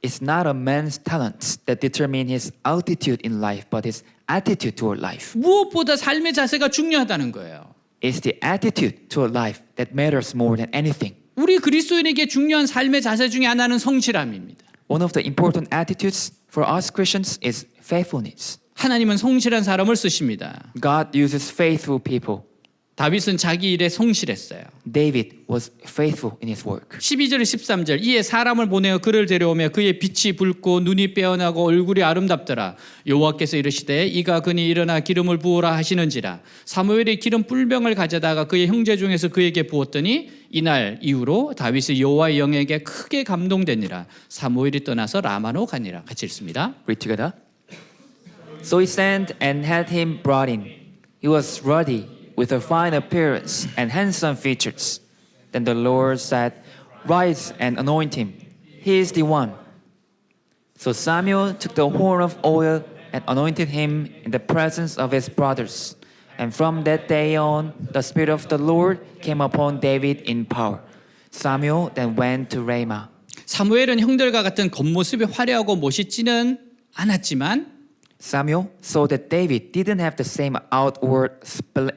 It's not a man's talents that determine his altitude in life, but his attitude toward life. 무엇보다 삶의 자세가 중요하다는 거예요. It's the attitude toward life that matters more than anything. 우리 그리스도인에게 중요한 삶의 자세 중에 하나는 성실함입니다. One of the important attitudes for us Christians is faithfulness. 하나님은 성실한 사람을 쓰십니다. God uses faithful people. 다윗은 자기 일에 성실했어요. David was faithful in his work. 12절 13절 이에 사람을 보내어 그를 데려오며 그의 빛이 붉고 눈이 빼어나고 얼굴이 아름답더라. 여호와께서 이르시되 이가 그니 일어나 기름을 부으라 하시는지라. 사무엘이 기름 뿔병을 가져다가 그의 형제 중에서 그에게 부었더니 이날 이후로 다윗이 여호와의 영에게 크게 감동되니라. 사무엘이 떠나서 라마로 가니라. 같이 읽습니다. Read together. So he sent and had him brought in. He was ruddy, with a fine appearance and handsome features. Then the Lord said, Rise and anoint him. He is the one. So Samuel took the horn of oil and anointed him in the presence of his brothers. And from that day on, the Spirit of the Lord came upon David in power. Samuel then went to Ramah. 사무엘은 형들과 같은 겉모습이 화려하고 멋있지는 않았지만 Samuel saw that David didn't have the same outward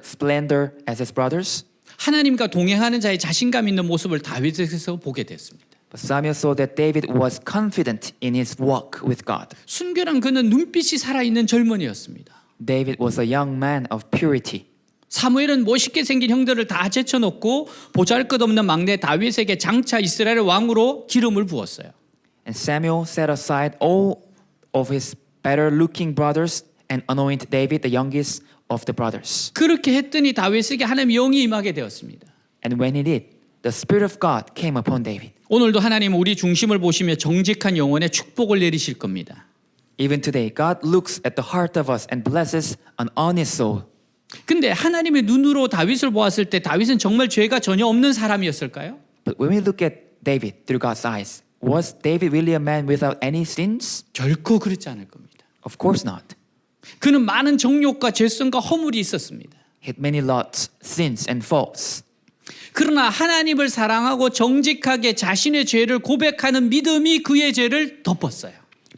splendor as his brothers. 하나님과 동행하는 자의 자신감 있는 모습을 다윗에게서 보게 됐습니다. But Samuel saw that David was confident in his walk with God. 순결한 그는 눈빛이 살아있는 젊은이였습니다. David was a young man of purity. 사무엘은 멋있게 생긴 형들을 다 제쳐놓고 보잘것없는 막내 다윗에게 장차 이스라엘 왕으로 기름을 부었어요. And Samuel set aside all of his better-looking brothers and anointed David, the youngest of the brothers. 그렇게 했더니 다윗에게 하나님의 영이 임하게 되었습니다. And when he did, the Spirit of God came upon David. 오늘도 하나님은 우리 중심을 보시며 정직한 영혼에 축복을 내리실 겁니다. Even today, God looks at the heart of us and blesses an honest soul. 근데 하나님의 눈으로 다윗을 보았을 때 다윗은 정말 죄가 전혀 없는 사람이었을까요? But when we look at David through God's eyes, was David really a man without any sins? 결코 그렇지 않을 겁니다. Of course not. 그는 많은 정욕과 죄성과 허물이 있었습니다. He had many lots, sins and faults. 그러나 하나님을 사랑하고 정직하게 자신의 죄를 고백하는 믿음이 그의 죄를 덮었어요.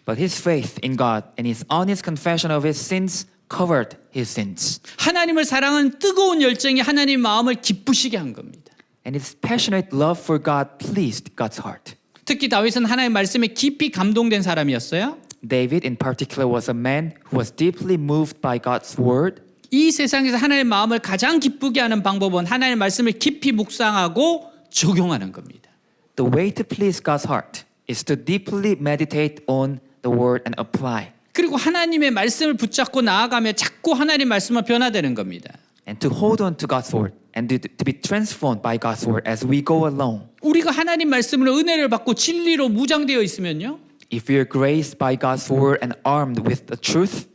But his faith in God and his honest confession of his sins covered his sins. 하나님을 사랑하는 뜨거운 열정이 하나님의 마음을 기쁘시게 한 겁니다. And his passionate love for God pleased God's heart. 특히 다윗은 하나님의 말씀에 깊이 감동된 사람이었어요. David in particular was a man who was deeply moved by God's word. 이 세상에서 하나님의 마음을 가장 기쁘게 하는 방법은 하나님의 말씀을 깊이 묵상하고 적용하는 겁니다. The way to please God's heart is to deeply meditate on the word and apply. 그리고 하나님의 말씀을 붙잡고 나아가며 자꾸 하나님의 말씀을 변화되는 겁니다. And to hold on to God's word and to be transformed by God's word as we go along. 우리가 하나님 말씀으로 은혜를 받고 진리로 무장되어 있으면요. If we are graced by God's word and armed with the truth,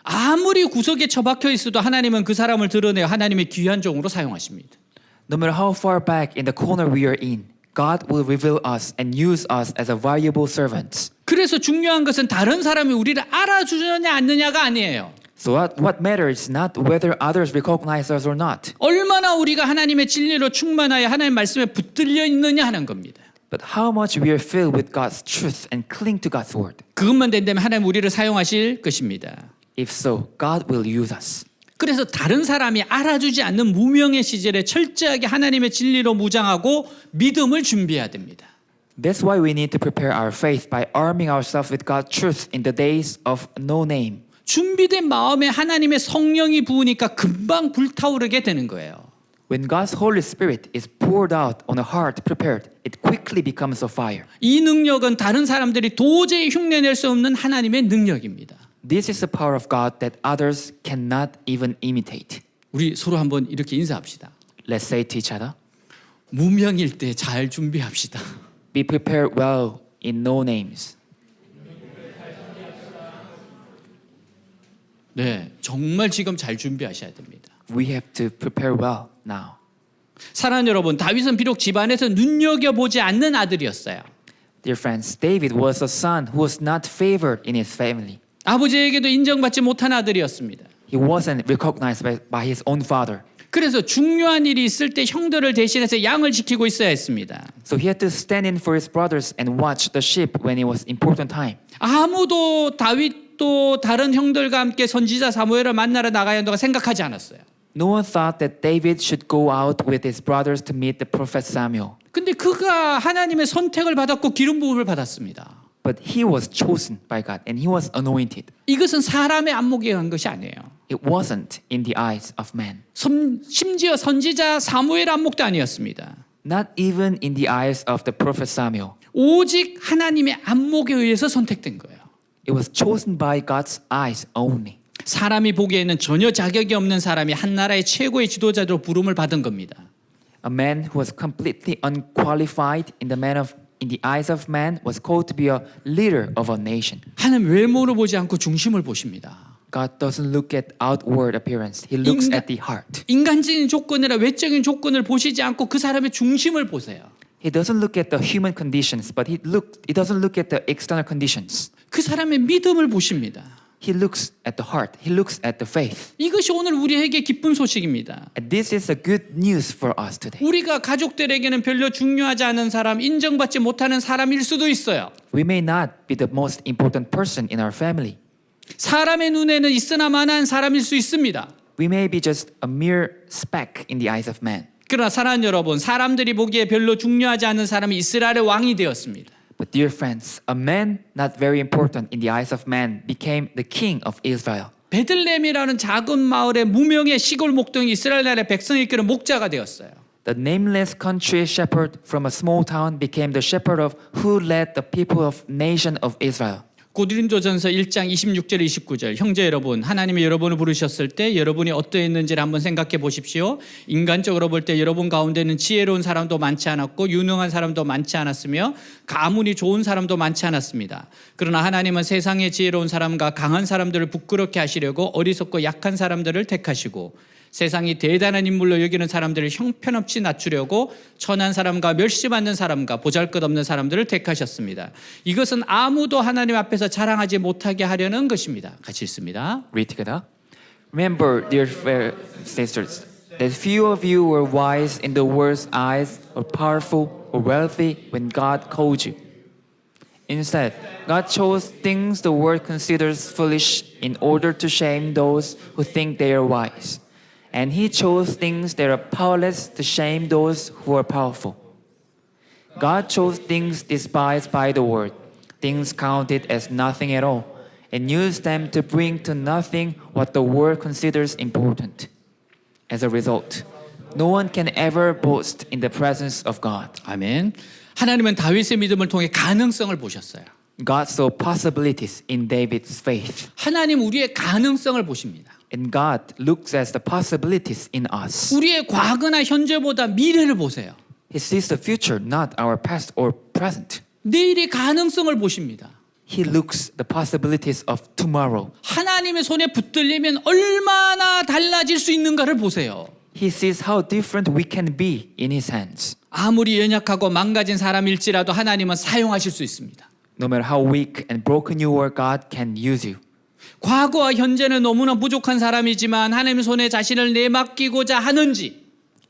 아무리 구석에 처박혀 있어도 하나님은 그 사람을 드러내어 하나님의 귀한 종으로 사용하십니다. no matter how far back in the corner we are in, God will reveal us and use us as a valuable servants. 그래서 중요한 것은 다른 사람이 우리를 알아주느냐 않느냐가 아니에요. So what matters is not whether others recognize us or not, 얼마나 우리가 하나님의 진리로 충만하여 하나님의 말씀에 붙들려 있느냐 하는 겁니다. but how much we are filled with God's truth and cling to God's word. 그것만 된다면 하나님 우리를 사용하실 것입니다. If so, God will use us. 그래서 다른 사람이 알아주지 않는 무명의 시절에 철저하게 하나님의 진리로 무장하고 믿음을 준비해야 됩니다. That's why we need to prepare our faith by arming ourselves with God's truth in the days of no name. 준비된 마음에 하나님의 성령이 부으니까 금방 불타오르게 되는 거예요. When God's Holy Spirit is poured out on a heart prepared, it quickly becomes a fire. 이 능력은 다른 사람들이 도저히 흉내낼 수 없는 하나님의 능력입니다. This is the power of God that others cannot even imitate. 우리 서로 한번 이렇게 인사합시다. Let's say to each other, 무명일 때 잘 준비합시다. be prepared well in no names. 네, 정말 지금 잘 준비하셔야 됩니다. We have to prepare well now. 사랑하는 여러분, 다윗은 비록 집안에서 눈여겨보지 않는 아들이었어요. Dear friends, David was a son who was not favored in his family. 아버지에게도 인정받지 못한 아들이었습니다. He wasn't recognized by his own father. 그래서 중요한 일이 있을 때 형들을 대신해서 양을 지키고 있어야 했습니다. So he had to stand in for his brothers and watch the sheep when it was important time. 아무도 다윗도 다른 형들과 함께 선지자 사무엘을 만나러 나가야 한다고 생각하지 않았어요. No one thought that David should go out with his brothers to meet the prophet Samuel. 근데 그가 하나님의 선택을 받았고 기름 부음을 받았습니다. But he was chosen by God and he was anointed. 이것은 사람의 안목에 한 것이 아니에요. It wasn't in the eyes of man. 심지어 선지자 사무엘 안목도 아니었습니다. Not even in the eyes of the prophet Samuel. 오직 하나님의 안목에 의해서 선택된 거예요. It was chosen by God's eyes only. 사람이 보기에는 전혀 자격이 없는 사람이 한 나라의 최고의 지도자로 부름을 받은 겁니다. A man who was completely unqualified in the eyes of man was called to be a leader of a nation. 하나님 외모를 보지 않고 중심을 보십니다. God doesn't look at outward appearance. He looks at the heart. 인간적인 조건이나 외적인 조건을 보시지 않고 그 사람의 중심을 보세요. He doesn't look at the human conditions, but he doesn't look at the external conditions. 그 사람의 믿음을 보십니다. He looks at the heart. He looks at the faith. 이것이 오늘 우리에게 기쁜 소식입니다. And this is a good news for us today. 우리가 가족들에게는 별로 중요하지 않은 사람, 인정받지 못하는 사람일 수도 있어요. We may not be the most important person in our family. 사람의 눈에는 있으나 마나한 사람일 수 있습니다. We may be just a mere speck in the eyes of man. 그러나 사랑하는 여러분, 사람들이 보기에 별로 중요하지 않은 사람이 이스라엘의 왕이 되었습니다. But dear friends, a man not very important in the eyes of man became the king of Israel. 베들레헴이라는 작은 마을의 무명의 시골 목동이 이스라엘 나라의 백성이 이끄는 목자가 되었어요. The nameless country shepherd from a small town became the shepherd of who led the people of nation of Israel. 고린도전서 1장 26절 29절 형제 여러분 하나님이 여러분을 부르셨을 때 여러분이 어떠했는지를 한번 생각해 보십시오. 인간적으로 볼 때 여러분 가운데는 지혜로운 사람도 많지 않았고 유능한 사람도 많지 않았으며 가문이 좋은 사람도 많지 않았습니다. 그러나 하나님은 세상의 지혜로운 사람과 강한 사람들을 부끄럽게 하시려고 어리석고 약한 사람들을 택하시고 세상이 대단한 인물로 여기는 사람들을 형편없이 낮추려고 천한 사람과 멸시받는 사람과 보잘것없는 사람들을 택하셨습니다. 이것은 아무도 하나님 앞에서 자랑하지 못하게 하려는 것입니다. 같이 읽습니다. Read together. Remember, dear sisters, that few of you were wise in the world's eyes, or powerful, or wealthy when God called you. Instead, God chose things the world considers foolish in order to shame those who think they are wise. And he chose things that are powerless to shame those who are powerful. God chose things despised by the world, things counted as nothing at all, and used them to bring to nothing what the world considers important. As a result, no one can ever boast in the presence of God. 아멘. 하나님은 다윗의 믿음을 통해 가능성을 보셨어요. God saw possibilities in David's faith. 하나님 우리의 가능성을 보십니다. And God looks at the possibilities in us. 우리의 과거나 현재보다 미래를 보세요. He sees the future, not our past or present. 내일의 가능성을 보십니다. He looks the possibilities of tomorrow. 하나님의 손에 붙들리면 얼마나 달라질 수 있는가를 보세요. He sees how different we can be in His hands. 아무리 연약하고 망가진 사람일지라도 하나님은 사용하실 수 있습니다. No matter how weak and broken you are, God can use you. 과거와 현재는 너무나 부족한 사람이지만 하나님의 손에 자신을 내맡기고자 하는지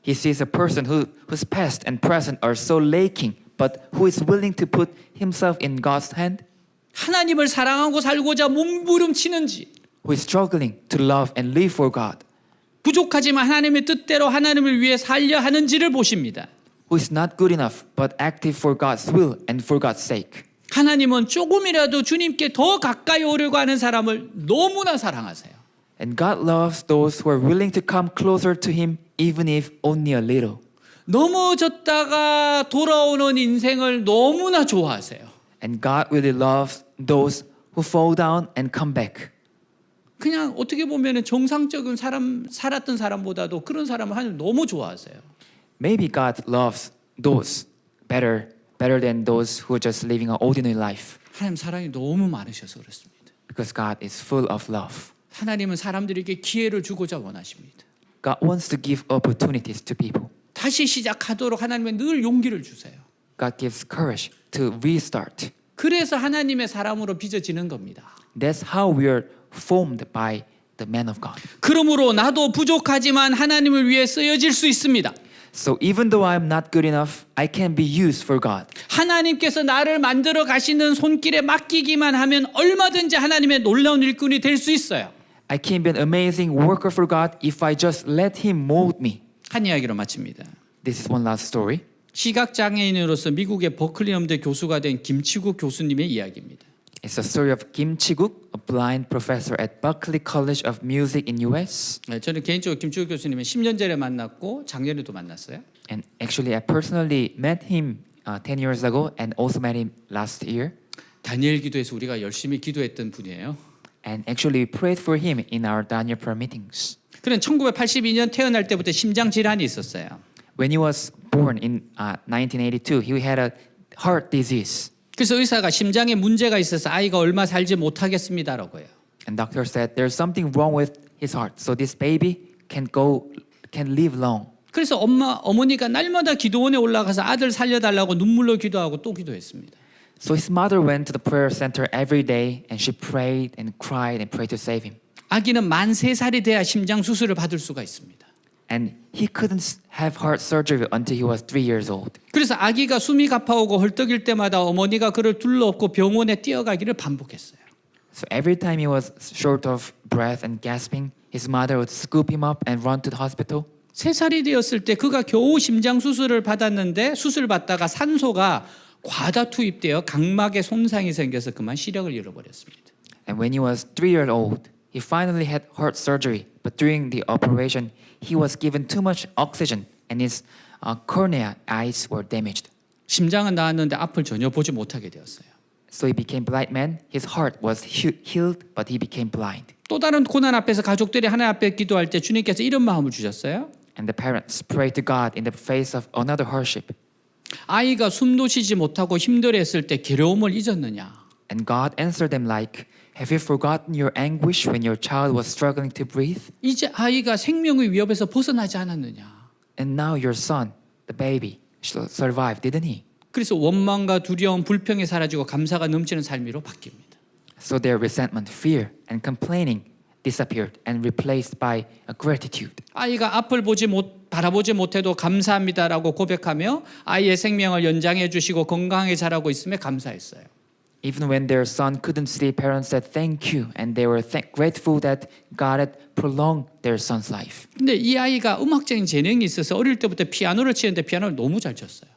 He sees a person whose past and present are so lacking, but who is willing to put himself in God's hand, 하나님을 사랑하고 살고자 몸부림치는지 who is struggling to love and live for God, 부족하지만 하나님의 뜻대로 하나님을 위해 살려 하는지를 보십니다. who is not good enough but active for God's will and for God's sake. 하나님은 조금이라도 주님께 더 가까이 오려고 하는 사람을 너무나 사랑하세요. And God loves those who are willing to come closer to Him even if only a little. 넘어졌다가 돌아오는 인생을 너무나 좋아하세요. And God really loves those who fall down and come back. 그냥 어떻게 보면 정상적인 사람 살았던 사람보다도 그런 사람을 하나님 너무 좋아하세요. Maybe God loves those better than those who are just living an ordinary life. 하나님 사랑이 너무 많으셔서 그렇습니다. Because God is full of love. 하나님은 사람들에게 기회를 주고자 원하십니다. God wants to give opportunities to people. 다시 시작하도록 하나님은 늘 용기를 주세요. God gives courage to restart. 그래서 하나님의 사람으로 빚어지는 겁니다. That's how we are formed by the man of God. 그러므로 나도 부족하지만 하나님을 위해 쓰여질 수 있습니다. So even though I am not good enough, I can be used for God. 하나님께서 나를 만들어 가시는 손길에 맡기기만 하면 얼마든지 하나님의 놀라운 일꾼이 될 수 있어요. I can be an amazing worker for God if I just let Him mold me. 한 이야기로 마칩니다. This is one last story. 시각장애인으로서 미국의 버클리 음대 교수가 된 김치국 교수님의 이야기입니다. It's a story of Kim Chi-guk, a blind professor at Berklee College of Music in US. 저는 개인적으로 김치국 교수님을 10년 전에 만났고 작년에도 만났어요. And actually, I personally met him 10 years ago and also met him last year. 다니엘 기도에서 우리가 열심히 기도했던 분이에요. And actually, we prayed for him in our Daniel prayer meetings. 그는 1982년 태어날 때부터 심장 질환이 있었어요. When he was born in 1982, he had a heart disease. 그래서 의사가 심장에 문제가 있어서 아이가 얼마 살지 못하겠습니다라고 해요. And doctor said there's something wrong with his heart, so this baby can live long. 그래서 어머니가 날마다 기도원에 올라가서 아들 살려달라고 눈물로 기도하고 또 기도했습니다. So his mother went to the prayer center every day and she prayed and cried and prayed to save him. 아기는 만 3살이 돼야 심장 수술을 받을 수가 있습니다. And he couldn't have heart surgery until he was 3 years old. 그래서 아기가 숨이 가파오고 헐떡일 때마다 어머니가 그를 둘러엎고 병원에 뛰어가기를 반복했어요. So every time he was short of breath and gasping, his mother would scoop him up and run to the hospital. 3살이 되었을 때 그가 겨우 심장 수술을 받았는데 수술 받다가 산소가 과다 투입되어 각막에 손상이 생겨서 그만 시력을 잃어버렸습니다. And when he was 3 years old, he finally had heart surgery. But during the operation, he was given too much oxygen and his cornea eyes were damaged. 심장은 나았는데 앞을 전혀 보지 못하게 되었어요. So he became blind man. His heart was healed, but he became blind. 또 다른 고난 앞에서 가족들이 하나님 앞에 기도할 때 주님께서 이런 마음을 주셨어요. And the parents prayed to God in the face of another hardship. 아이가 숨도 쉬지 못하고 힘들어했을 때 괴로움을 잊었느냐? And God answered them like, have you forgotten your anguish when your child was struggling to breathe? 이제 아이가 생명의 위협에서 벗어나지 않았느냐? And now your son, the baby, survived, didn't he? 그래서 원망과 두려움, 불평이 사라지고 감사가 넘치는 삶으로 바뀝니다. So their resentment, fear, and complaining disappeared and replaced by a gratitude. 아이가 앞을 바라보지 못해도 감사합니다라고 고백하며 아이의 생명을 연장해 주시고 건강하게 자라고 있음에 감사했어요. Even when their son couldn't see, parents said thank you, and they were grateful that God had prolonged their son's life. 근데 이 아이가 음악적인 재능이 있어서 어릴 때부터 피아노를 치는데 피아노를 너무 잘 쳤어요.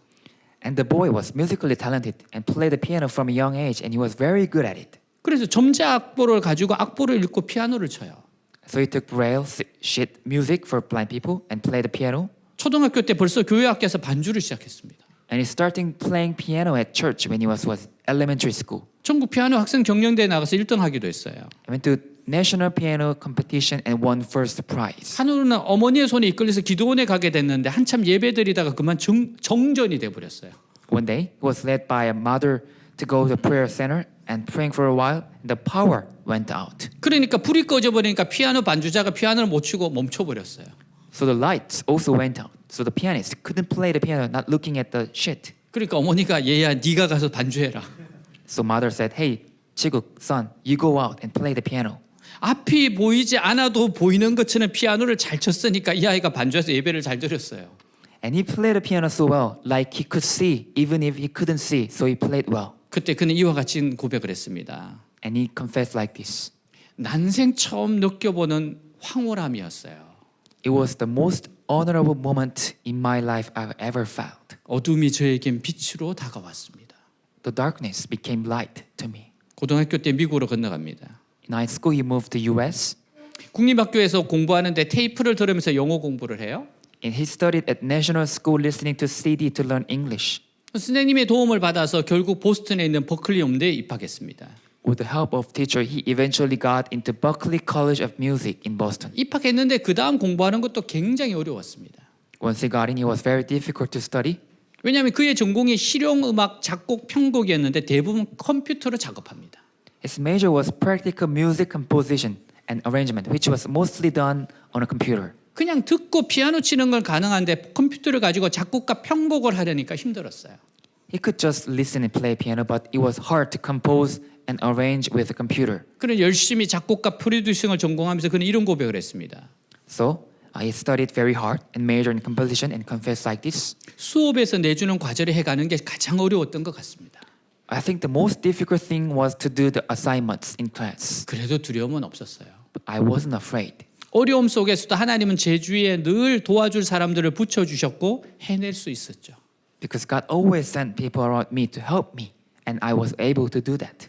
And the boy was musically talented and played the piano from a young age, and he was very good at it. 그래서 점자 악보를 가지고 악보를 읽고 피아노를 쳐요. So he took braille sheet music for blind people and played the piano. 초등학교 때 벌써 교회 학교에서 반주를 시작했습니다. And he started playing piano at church when he was elementary school. 전국 피아노 학생 경연대에 나가서 1등 하기도 했어요. He went to national piano competition and won first prize. 한우는 어머니의 손에 이끌려서 기도원에 가게 됐는데 한참 예배드리다가 그만 정전이 돼 버렸어요. One day, he was led by a mother to go to the prayer center and praying for a while. The power went out. 그러니까 불이 꺼져 버리니까 피아노 반주자가 피아노를 못 치고 멈춰 버렸어요. So the lights also went out. So the pianist couldn't play the piano, not looking at the sheet. 그러니까 어머니가 얘야 네가 가서 반주해라. So mother said, "Hey, Chiguk, son, you go out and play the piano." 앞이 보이지 않아도 보이는 것처럼 피아노를 잘 쳤으니까 이 아이가 반주해서 예배를 잘 드렸어요. And he played the piano so well, like he could see, even if he couldn't see. So he played well. 그때 그는 이와 같이 고백을 했습니다. And he confessed like this. 난생 처음 느껴보는 황홀함이었어요. It was the most honorable moment in my life I've ever felt. 어둠이 저에겐 빛으로 다가왔습니다. The darkness became light to me. 고등학교 때 미국으로 건너갑니다. In high school, he moved to U.S. 국립학교에서 공부하는데 테이프를 들으면서 영어 공부를 해요. And he studied at National School listening to CD to learn English. 선생님의 도움을 받아서 결국 보스턴에 있는 버클리 음대에 입학했습니다. With the help of teacher, he eventually got into Berklee College of Music in Boston. 입학했는데 그 다음 공부하는 것도 굉장히 어려웠습니다. Once he got in, it was very difficult to study 왜냐하면 그의 전공이 실용음악 작곡 편곡이었는데 대부분 컴퓨터로 작업합니다. His major was practical music composition and arrangement, which was mostly done on a computer. 그냥 듣고 피아노 치는 건 가능한데 컴퓨터를 가지고 작곡과 편곡을 하려니까 힘들었어요. He could just listen and play piano, but it was hard to compose and arrange with a computer. 그는 열심히 작곡과 프로듀싱을 전공하면서 그는 이런 고백을 했습니다. So he studied very hard and majored in composition and confessed like this. 수업에서 내주는 과제를 해가는 게 가장 어려웠던 것 같습니다. I think the most difficult thing was to do the assignments in class. 그래도 두려움은 없었어요. But I wasn't afraid. 어려움 속에서도 하나님은 제 주위에 늘 도와줄 사람들을 붙여주셨고 해낼 수 있었죠. Because God always sent people around me to help me, and I was able to do that.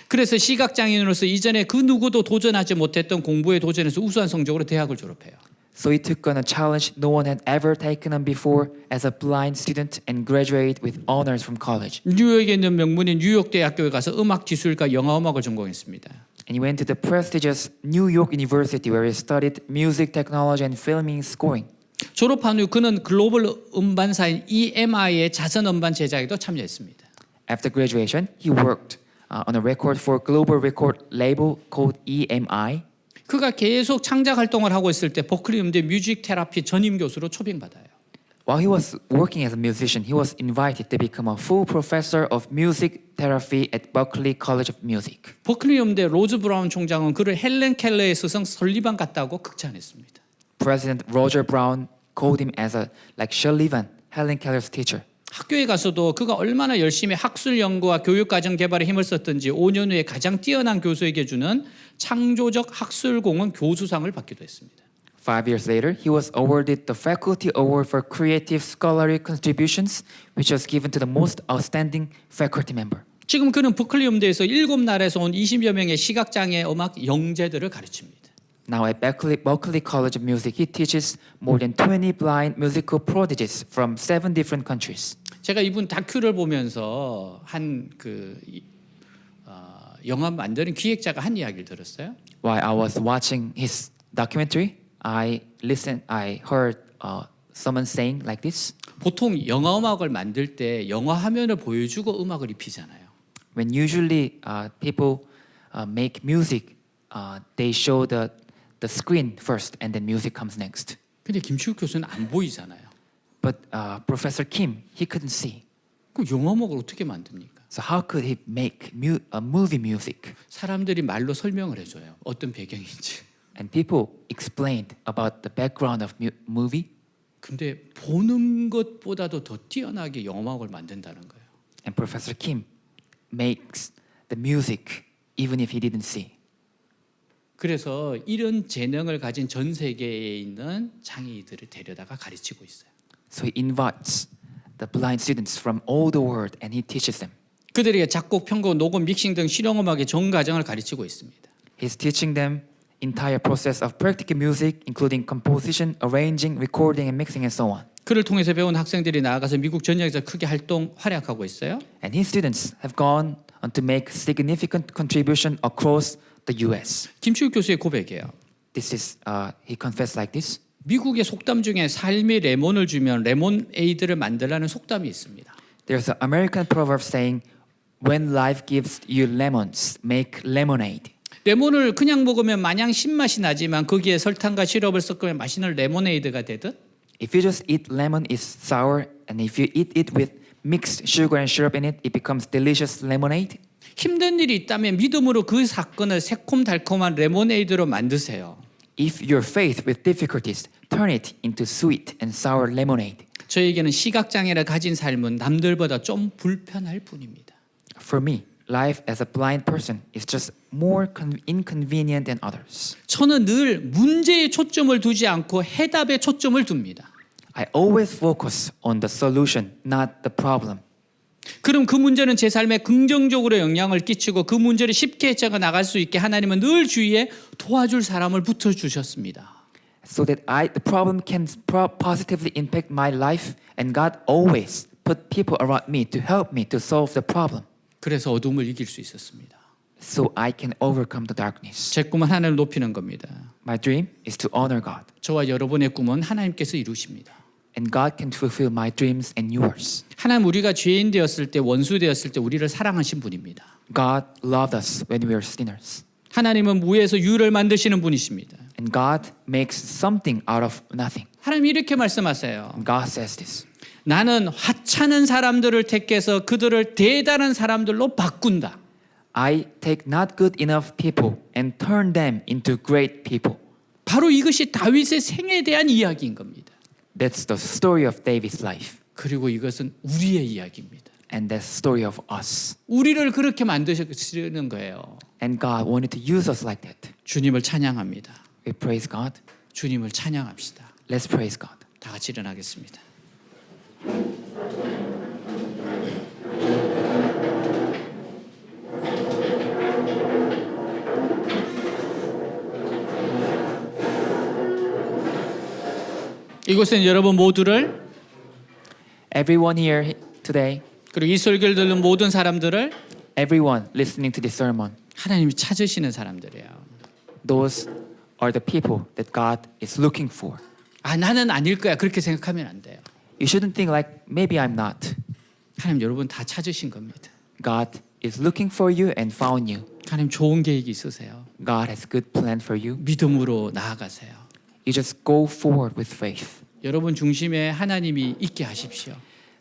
그래서 시각장애인으로서 이전에 그 누구도 도전하지 못했던 공부에 도전해서 우수한 성적으로 대학을 졸업해요. So he took on a challenge no one had ever taken on before as a blind student and graduated with honors from college. 뉴욕에 있는 명문인 뉴욕 대학교에 가서 음악 기술과 영화음악을 전공했습니다. And he went to the prestigious New York University where he studied music technology and filming scoring. 졸업한 후 그는 글로벌 음반사인 EMI의 자선 음반 제작에도 참여했습니다. After graduation, he worked on a record for a global record label called EMI. 그가 계속 창작 활동을 하고 있을 때 버클리 음대 뮤직 테라피 전임 교수로 초빙받아요. While he was working as a musician, he was invited to become a full professor of music therapy at Berklee College of Music. 버클리 음대 로즈 브라운 총장은 그를 헬렌 켈러의 스승 설리반 같다고 극찬했습니다. President Roger Brown called him as a like Sullivan, Helen Keller's teacher. 학교에 가서도 그가 얼마나 열심히 학술 연구와 교육 과정 개발에 힘을 썼든지 5년 후에 가장 뛰어난 교수에게 주는 창조적 학술공헌 교수상을 받기도 했습니다. 5 years later, he was awarded the Faculty Award for Creative Scholarly Contributions, which was given to the most outstanding faculty member. 지금 그는 버클리 음대에서 7나라에서 온 20여 명의 시각장애 음악 영재들을 가르칩니다. Now at Berklee College of Music, he teaches more than 20 blind musical prodigies from 7 different countries. 제가 이분 다큐를 보면서 영화 만드는 기획자가 한 이야기를 들었어요. While I was watching his documentary, I heard someone saying like this. 보통 영화 음악을 만들 때 영화 화면을 보여주고 음악을 입히잖아요. When usually people make music, they show the screen first and then music comes next. 근데 김치국 교수는 안 보이잖아요. But Professor Kim, he couldn't see. 그럼 영화 음악을 어떻게 만듭니까? So how could he make movie music? 사람들이 말로 설명을 해줘요. 어떤 배경인지. And people explained about the background of movie. 근데 보는 것보다도 더 뛰어나게 영화 음악을 만든다는 거예요. And Professor Kim makes the music even if he didn't see. 그래서 이런 재능을 가진 전 세계에 있는 장애인들을 데려다가 가르치고 있어요. So he invites the blind students from all the world and he teaches them. 그들에게 작곡, 편곡, 녹음, 믹싱 등 실용음악의 전 과정을 가르치고 있습니다. He's teaching them entire process of practical music, including composition, arranging, recording, and mixing, and so on. 그를 통해서 배운 학생들이 나아가서 미국 전역에서 크게 활약하고 있어요. And his students have gone on to make significant contribution across the U.S. 김치국 교수의 고백이에요. This is he confessed like this. 미국의 속담 중에 삶이 레몬을 주면 레몬에이드를 만들라는 속담이 있습니다. There's an American proverb saying, "When life gives you lemons, make lemonade." 레몬을 그냥 먹으면 마냥 신맛이 나지만 거기에 설탕과 시럽을 섞으면 맛있는 레모네이드가 되듯 If you just eat lemon, it's sour, and if you eat it with mixed sugar and syrup in it, it becomes delicious lemonade. 힘든 일이 있다면 믿음으로 그 사건을 새콤달콤한 레모네이드로 만드세요. If you're faced with difficulties, turn it into sweet and sour lemonade. 저에게는 시각장애를 가진 삶은 남들보다 좀 불편할 뿐입니다. For me, life as a blind person is just more inconvenient than others. 저는 늘 문제에 초점을 두지 않고 해답에 초점을 둡니다. I always focus on the solution, not the problem. 그럼 그 문제는 제 삶에 긍정적으로 영향을 끼치고 그 문제를 쉽게 헤쳐가 나갈 수 있게 하나님은 늘 주위에 도와줄 사람을 붙여주셨습니다. So that the problem can positively impact my life, and God always put people around me to help me to solve the problem. 그래서 어둠을 이길 수 있었습니다. So I can overcome the darkness. 제 꿈은 하나님을 높이는 겁니다. My dream is to honor God. 저와 여러분의 꿈은 하나님께서 이루십니다. And God can fulfill my dreams and yours. 하나님 우리가 죄인 되었을 때 원수 되었을 때 우리를 사랑하신 분입니다. God loved us when we were sinners. 하나님은 무에서 유를 만드시는 분이십니다. And God makes something out of nothing. 하나님이 이렇게 말씀하세요. And God says this. 나는 하찮은 사람들을 택해서 그들을 대단한 사람들로 바꾼다. I take not good enough people and turn them into great people. 바로 이것이 다윗의 생에 대한 이야기인 겁니다. That's the story of David's life. 그리고 이것은 우리의 이야기입니다. And that's the story of us. 우리를 그렇게 만드시는 거예요. And God wanted to use us like that. 주님을 찬양합니다. We praise God. 주님을 찬양합시다. Let's praise God. 다 같이 일어나겠습니다. 이곳은 여러분 모두를 Everyone here today, 그리고 이 설교를 듣는 모든 사람들을 everyone listening to this sermon, 하나님이 찾으시는 사람들이에요. those are the people that God is looking for. 아 나는 아닐 거야 그렇게 생각하면 안 돼요. You shouldn't think like maybe I'm not. 하나님 여러분 다 찾으신 겁니다. God is looking for you and found you. 하나님 좋은 계획이 있으세요. God has good plan for you. 믿음으로 나아가세요. You just go forward with faith. 여러분 중심에 하나님이 있게 하십시오.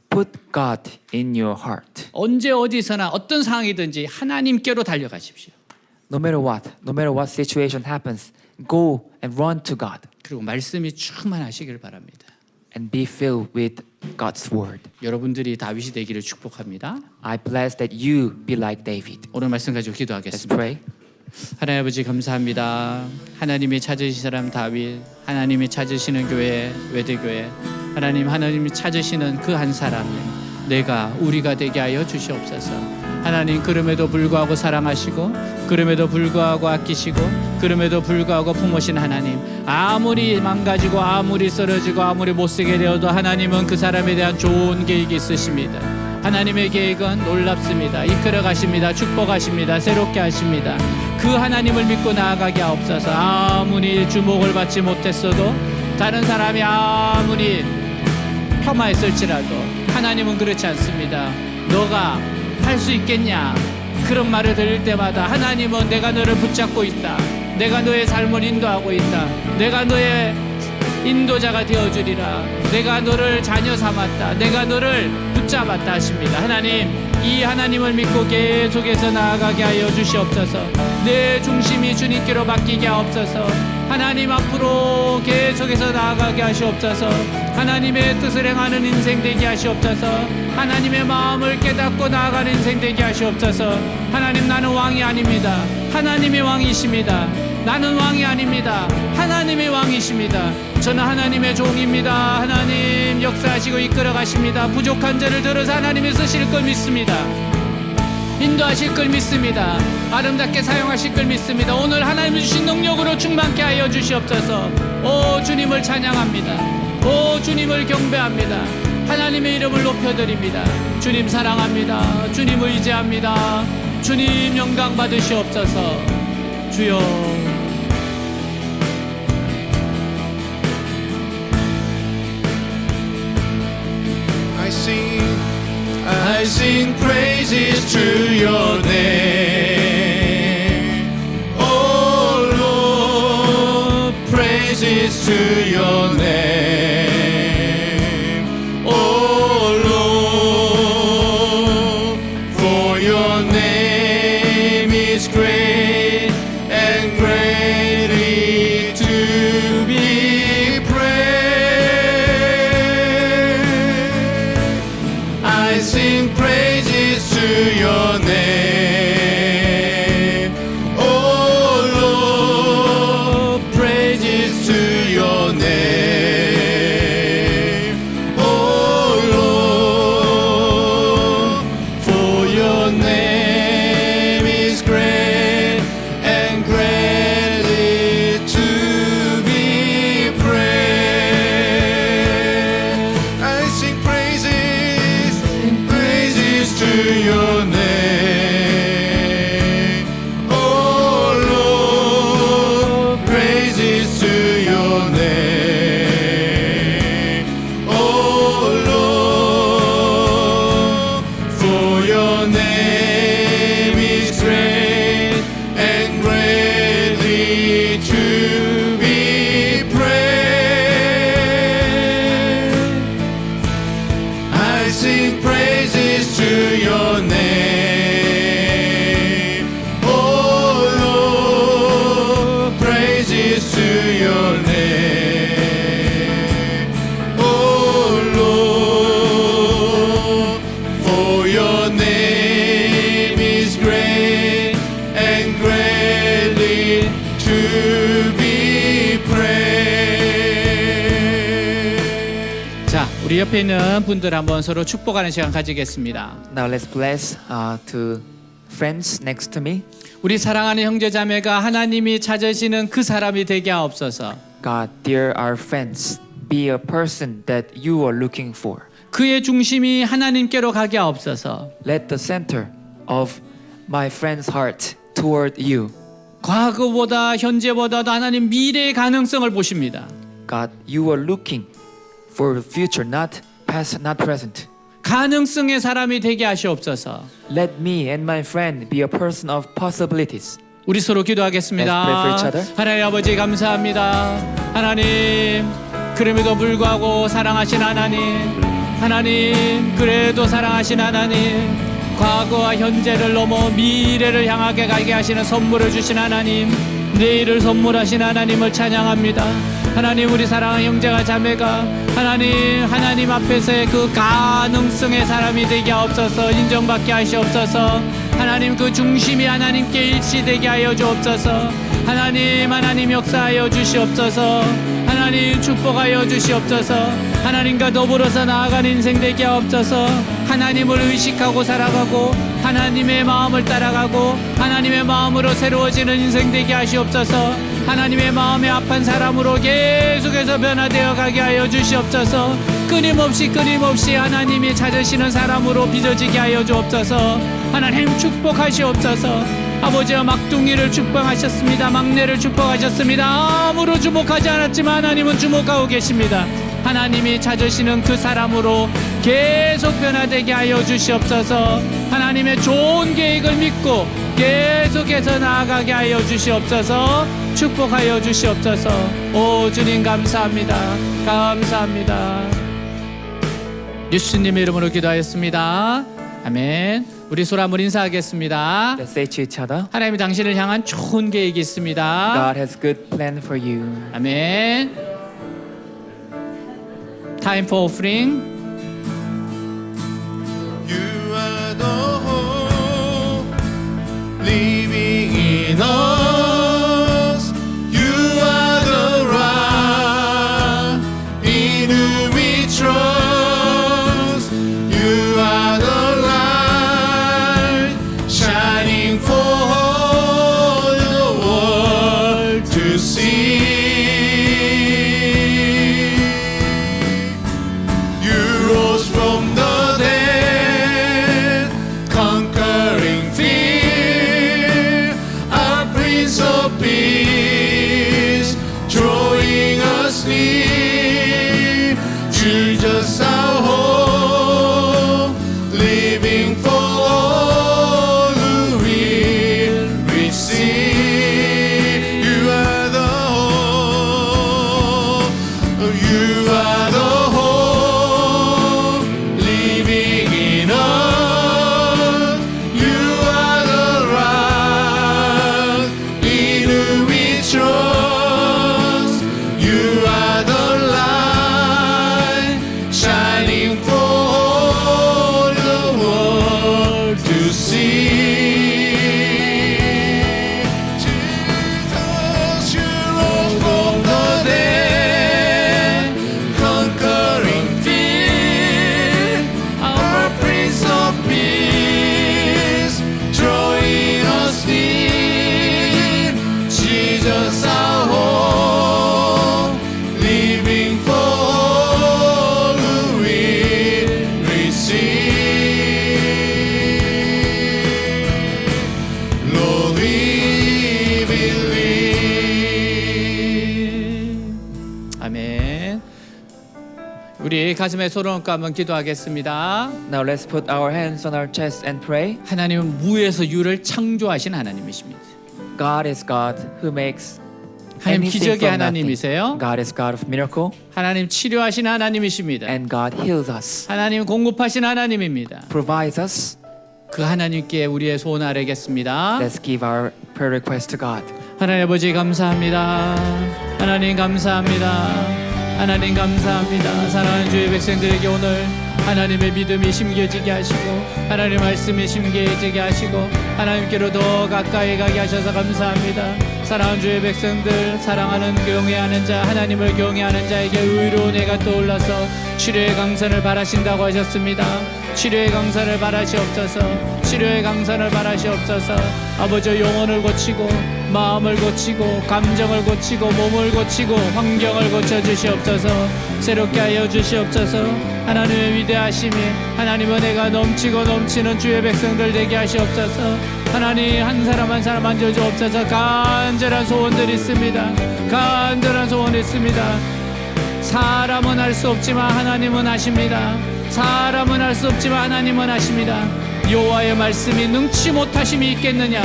Put God in your heart. 언제 어디서나 어떤 상황이든지 하나님께로 달려가십시오. No matter what situation happens, go and run to God 그리고 말씀이 충만하시길 바랍니다. and be filled with God's word. 여러분들이 다윗이 되기를 축복합니다. I bless that you be like David. 오늘 말씀 가지고 Let's 기도하겠습니다. pray. 하나님 아버지 감사합니다. 하나님이 찾으신 사람 다윗, 하나님이 찾으시는 교회 외대교회, 하나님이 찾으시는 그 한 사람이 우리가 되게 하여 주시옵소서. 하나님 그럼에도 불구하고 사랑하시고 그럼에도 불구하고 아끼시고 그럼에도 불구하고 품으신 하나님, 아무리 망가지고 아무리 쓰러지고 아무리 못쓰게 되어도 하나님은 그 사람에 대한 좋은 계획이 있으십니다. 하나님의 계획은 놀랍습니다. 이끌어 가십니다. 축복하십니다. 새롭게 하십니다. 그 하나님을 믿고 나아가게 하옵소서. 아무리 주목을 받지 못했어도 다른 사람이 아무리 폄하했을지라도 하나님은 그렇지 않습니다. 너가 할 수 있겠냐? 그런 말을 들을 때마다 하나님은 내가 너를 붙잡고 있다. 내가 너의 삶을 인도하고 있다. 내가 너의 인도자가 되어주리라. 내가 너를 자녀 삼았다. 내가 너를 붙잡았다 하십니다. 하나님, 이 하나님을 믿고 계속해서 나아가게 하여 주시옵소서. 내 중심이 주님께로 바뀌게 하옵소서. 하나님 앞으로 계속해서 나아가게 하시옵소서. 하나님의 뜻을 행하는 인생 되게 하시옵소서. 하나님의 마음을 깨닫고 나아가는 인생 되게 하시옵소서. 하나님, 나는 왕이 아닙니다. 하나님의 왕이십니다. 나는 왕이 아닙니다. 하나님의 왕이십니다. 저는 하나님의 종입니다. 하나님 역사하시고 이끌어 가십니다. 부족한 저를 들어서 하나님이 쓰실 걸 믿습니다. 인도하실 걸 믿습니다. 아름답게 사용하실 걸 믿습니다. 오늘 하나님 주신 능력으로 충만케 하여 주시옵소서. 오 주님을 찬양합니다. 오 주님을 경배합니다. 하나님의 이름을 높여드립니다. 주님 사랑합니다. 주님 의지합니다. 주님 영광 받으시옵소서. 주여, I sing praises to your name. Oh Lord, praises to your name. Oh Lord, for your name is great and greatly to be praised. I sing praises to your name. Oh Lord, praises to your name. Oh Lord, for your name is great and greatly to be praised. I sing praises to your name. Oh Lord, praises to your name. Oh Lord, for your name is great and greatly to be praised. I sing praises to your name. Oh Lord, praises to your name. Oh Lord, for your name is great and greatly to be praised. 자, 우리 옆에 있는 분들 한번 서로 축복하는 시간 가지겠습니다. Now let's bless to friends next to me. 우리 사랑하는 형제자매가 하나님이 찾으시는 그 사람이 되게 하옵소서. God, dear our friends, be a person that you are looking for. 그의 중심이 하나님께로 가게 하옵소서. Let the center of my friend's heart toward you. 과거보다 현재보다도 하나님 미래의 가능성을 보십니다. God, you are looking for the future, not past, not present. 가능성의 사람이 되게 하시옵소서. Let me and my friend be a person of possibilities. 우리 서로 기도하겠습니다. Let's pray for each other. 하나님 아버지 감사합니다. 하나님 그럼에도 불구하고 사랑하신 하나님 그래도 사랑하신 하나님, 과거와 현재를 넘어 미래를 향하게 가게 하시는 선물을 주신 하나님, 내일을 선물하신 하나님을 찬양합니다. 하나님, 우리 사랑하는 형제가 자매가 하나님 앞에서의 그 가능성의 사람이 되게 하옵소서. 인정받게 하시옵소서. 하나님, 그 중심이 하나님께 일치되게 하여 주옵소서. 하나님 역사하여 주시옵소서. 하나님 축복하여 주시옵소서. 하나님과 더불어서 나아가는 인생 되게 하옵소서. 하나님을 의식하고 살아가고 하나님의 마음을 따라가고 하나님의 마음으로 새로워지는 인생 되게 하시옵소서. 하나님의 마음에 합한 사람으로 계속해서 변화되어 가게 하여 주시옵소서. 끊임없이 하나님이 찾으시는 사람으로 빚어지게 하여 주옵소서. 하나님 축복하시옵소서. 아버지와 막둥이를 축복하셨습니다. 막내를 축복하셨습니다. 아무로 주목하지 않았지만 하나님은 주목하고 계십니다. 하나님이 찾으시는 그 사람으로 계속 변화되게 하여 주시옵소서. 하나님의 좋은 계획을 믿고 계속해서 나아가게 하여 주시옵소서. 축복하여 주시옵소서. 오 주님, 감사합니다. 감사합니다. 예수님의 이름으로 기도하였습니다. 아멘. 우리 서로 한번 인사하겠습니다. Let's say to each other, 하나님이 당신을 향한 좋은 계획이 있습니다. God has good plan for you. 아멘. Time for offering. You are the hope living in us. You are the rock in whom we trust. You are the light shining for the world to see. You rose from the dead, conquering fear, our Prince of Peace, drawing us near. Jesus, our hope, living for all who will receive. You are the hope. You are the hope living in us. You are the rock in whom we trust. You are the light shining for all the world to see. Jesus, you rose from the dead, conquering fear, our Prince of Peace, drawing us near. Jesus, our hope, living for all who will receive. Lord, we believe. 아멘. 우리 가슴에 손을 얹고 한번 기도하겠습니다. Now let's put our hands on our chest and pray. 하나님은 무에서 유를 창조하신 하나님이십니다. God is God who makes 하나님 anything 기적의 from nothing. 하나님이세요. God is God of miracle, 하나님 치료하신 하나님이십니다. and God heals us, 하나님 공급하신 하나님입니다. provides us. 그 하나님께 우리의 소원 아뢰겠습니다. Let's give our prayer request to God. 하나님 아버지 감사합니다. 하나님 감사합니다. 하나님 감사합니다. 사랑하는 주의 백성들에게 오늘 하나님의 믿음이 심겨지게 하시고 하나님의 말씀이 심겨지게 하시고 하나님께로 더 가까이 가게 하셔서 감사합니다. 사랑하는 주의 백성들, 사랑하는 경외하는 자, 하나님을 경외하는 자에게 의로운 해가 떠올라서 치료의 강선을 바라신다고 하셨습니다. 치료의 강선을 바라시옵소서. 치료의 강선을 바라시옵소서. 아버지, 영혼을 고치고 마음을 고치고 감정을 고치고 몸을 고치고 환경을 고쳐주시옵소서. 새롭게 하여 주시옵소서. 하나님의 위대하심이, 하나님의 은혜가 넘치고 넘치는 주의 백성들 되게 하시옵소서. 하나님 한 사람 한 사람 만져주옵소서. 간절한 소원들이 있습니다. 간절한 소원이 있습니다. 사람은 할 수 없지만 하나님은 하십니다. 사람은 할 수 없지만 하나님은 하십니다. 여호와의 말씀이 능치 못하심이 있겠느냐?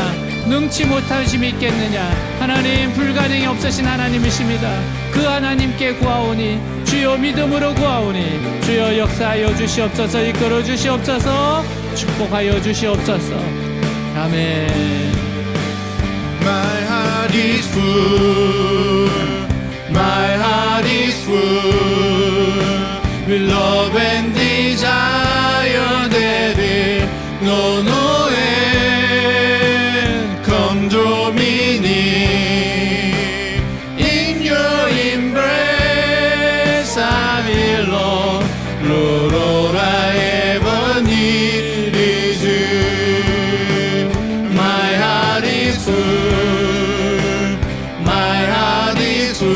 능치 못하심이 있겠느냐. 하나님 불가능이 없으신 하나님이십니다. 그 하나님께 구하오니 주여 믿음으로 구하오니 주여 역사하여 주시옵소서. 이끌어 주시옵소서. 축복하여 주시옵소서. 아멘. My heart is full. My heart is full. With love and desire that is no end. Come draw me near. In your embrace I belong. Lord, all I ever need is you. My heart is full. My heart is full.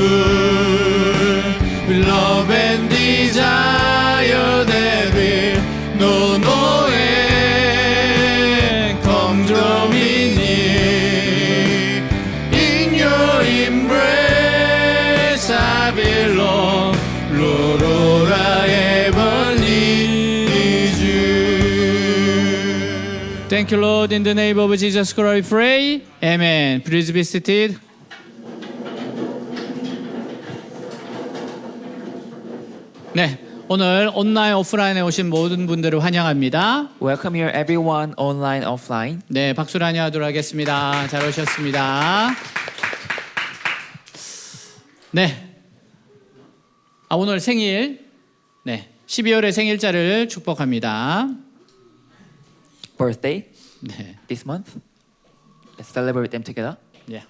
With love and desire that will know no end. Come draw me near. In your embrace I belong. Lord, all I ever need is you. Thank you, Lord. In the name of Jesus Christ, we pray. Amen. Please be seated. 네, 오늘 온라인 오프라인에 오신 모든 분들을 환영합니다. Welcome here everyone online offline. 네, 박수를 환영하도록 하겠습니다. 잘 오셨습니다. 네, 오늘 생일, 네, 12월의 생일자를 축복합니다. Birthday 네, this month. Let's celebrate them together. 예.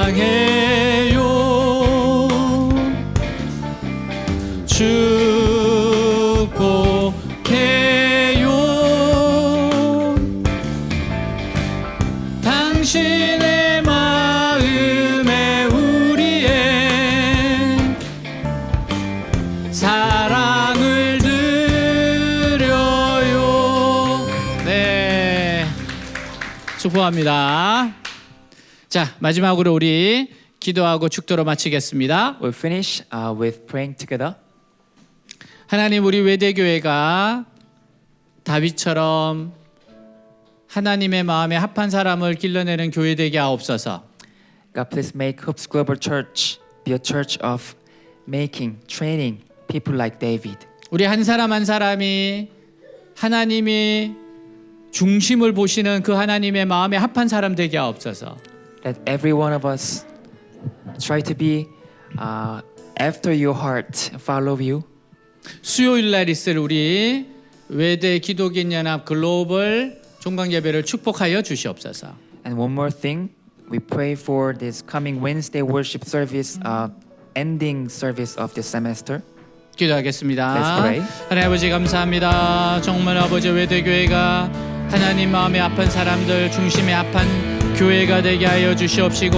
사랑해요 축복해요 당신의 마음에 우리의 사랑을 드려요. 네, 축복합니다. 자, 마지막으로 우리 기도하고 축도로 마치겠습니다. We'll finish with praying together. 하나님, 우리 외대교회가 다윗처럼 하나님의 마음에 합한 사람을 길러내는 교회 되게 하옵소서. God, please make Hoops Global Church be a church of making, training people like David. 우리 한 사람 한 사람이 하나님이 중심을 보시는 그 하나님의 마음에 합한 사람 되게 하옵소서. Let every one of us try to be after your heart, follow you. 수요일 날 있을 우리 외대 기독인 연합 글로벌 종강 예배를 축복하여 주시옵소서. And one more thing, we pray for this coming Wednesday worship service, ending service of this semester. 기도하겠습니다. Let's pray. 하나님 아버지 감사합니다. 정말 아버지 외대교회가 하나님 마음에 합한 사람들 중심에 합한 교회가 되게 하여 주시옵시고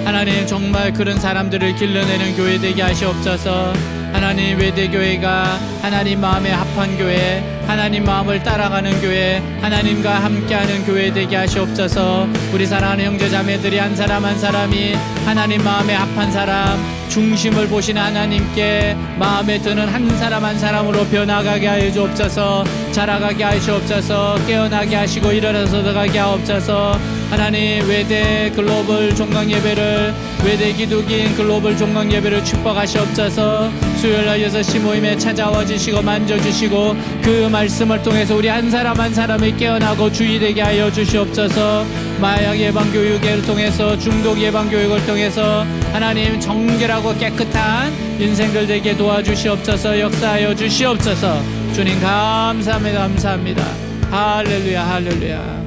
하나님 정말 그런 사람들을 길러내는 교회 되게 하시옵소서. 하나님 외대교회가 하나님 마음에 합한 교회, 하나님 마음을 따라가는 교회, 하나님과 함께하는 교회 되게 하시옵소서. 우리 사랑하는 형제자매들이 한 사람 한 사람이 하나님 마음에 합한 사람, 중심을 보시는 하나님께 마음에 드는 한 사람 한 사람으로 변화가게 하여 주옵소서. 자라가게 하시옵소서. 깨어나게 하시고 일어나서 들어가게 하옵소서. 하나님 외대 글로벌 종강 예배를, 외대 기독인 글로벌 종강 예배를 축복하시옵소서. 수요일날 6시 모임에 찾아와 주시고 만져주시고 그 말씀을 통해서 우리 한 사람 한 사람이 깨어나고 주의되게 하여 주시옵소서. 마약 예방 교육을 통해서, 중독 예방 교육을 통해서 하나님 정결하고 깨끗한 인생들 되게 도와주시옵소서. 역사하여 주시옵소서. 주님 감사합니다. 감사합니다. 할렐루야 할렐루야.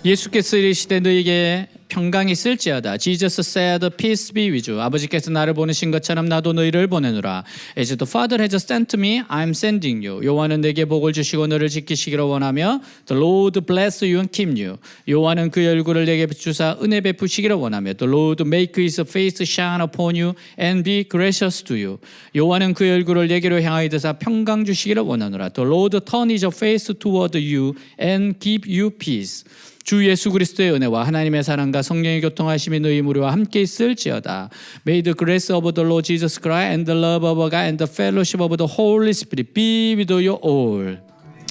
예수께서 이르시되 너에게 평강이 있을지어다. Jesus said, peace be with you. 아버지께서 나를 보내신 것처럼 나도 너희를 보내노라. As the Father has sent me, I am sending you. 여호와는 내게 복을 주시고 너를 지키시기를 원하며 The Lord bless you and keep you. 여호와는 그의 얼굴을 내게 비추사 은혜 베푸시기를 원하며 The Lord make his face shine upon you and be gracious to you. 여호와는 그의 얼굴을 내게로 향하여 드사 평강 주시기를 원하노라. The Lord turn his face toward you and give you peace. 주 예수 그리스도의 은혜와 하나님의 사랑과 성령의 교통하심이 너희 무리와 함께 있을지어다. May the grace of the Lord Jesus Christ and the love of God and the fellowship of the Holy Spirit be with you all.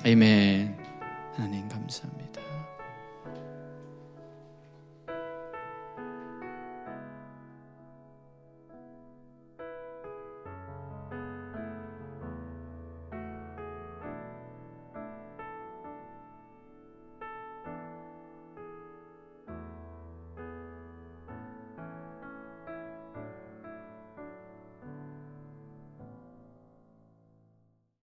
아멘. 하나님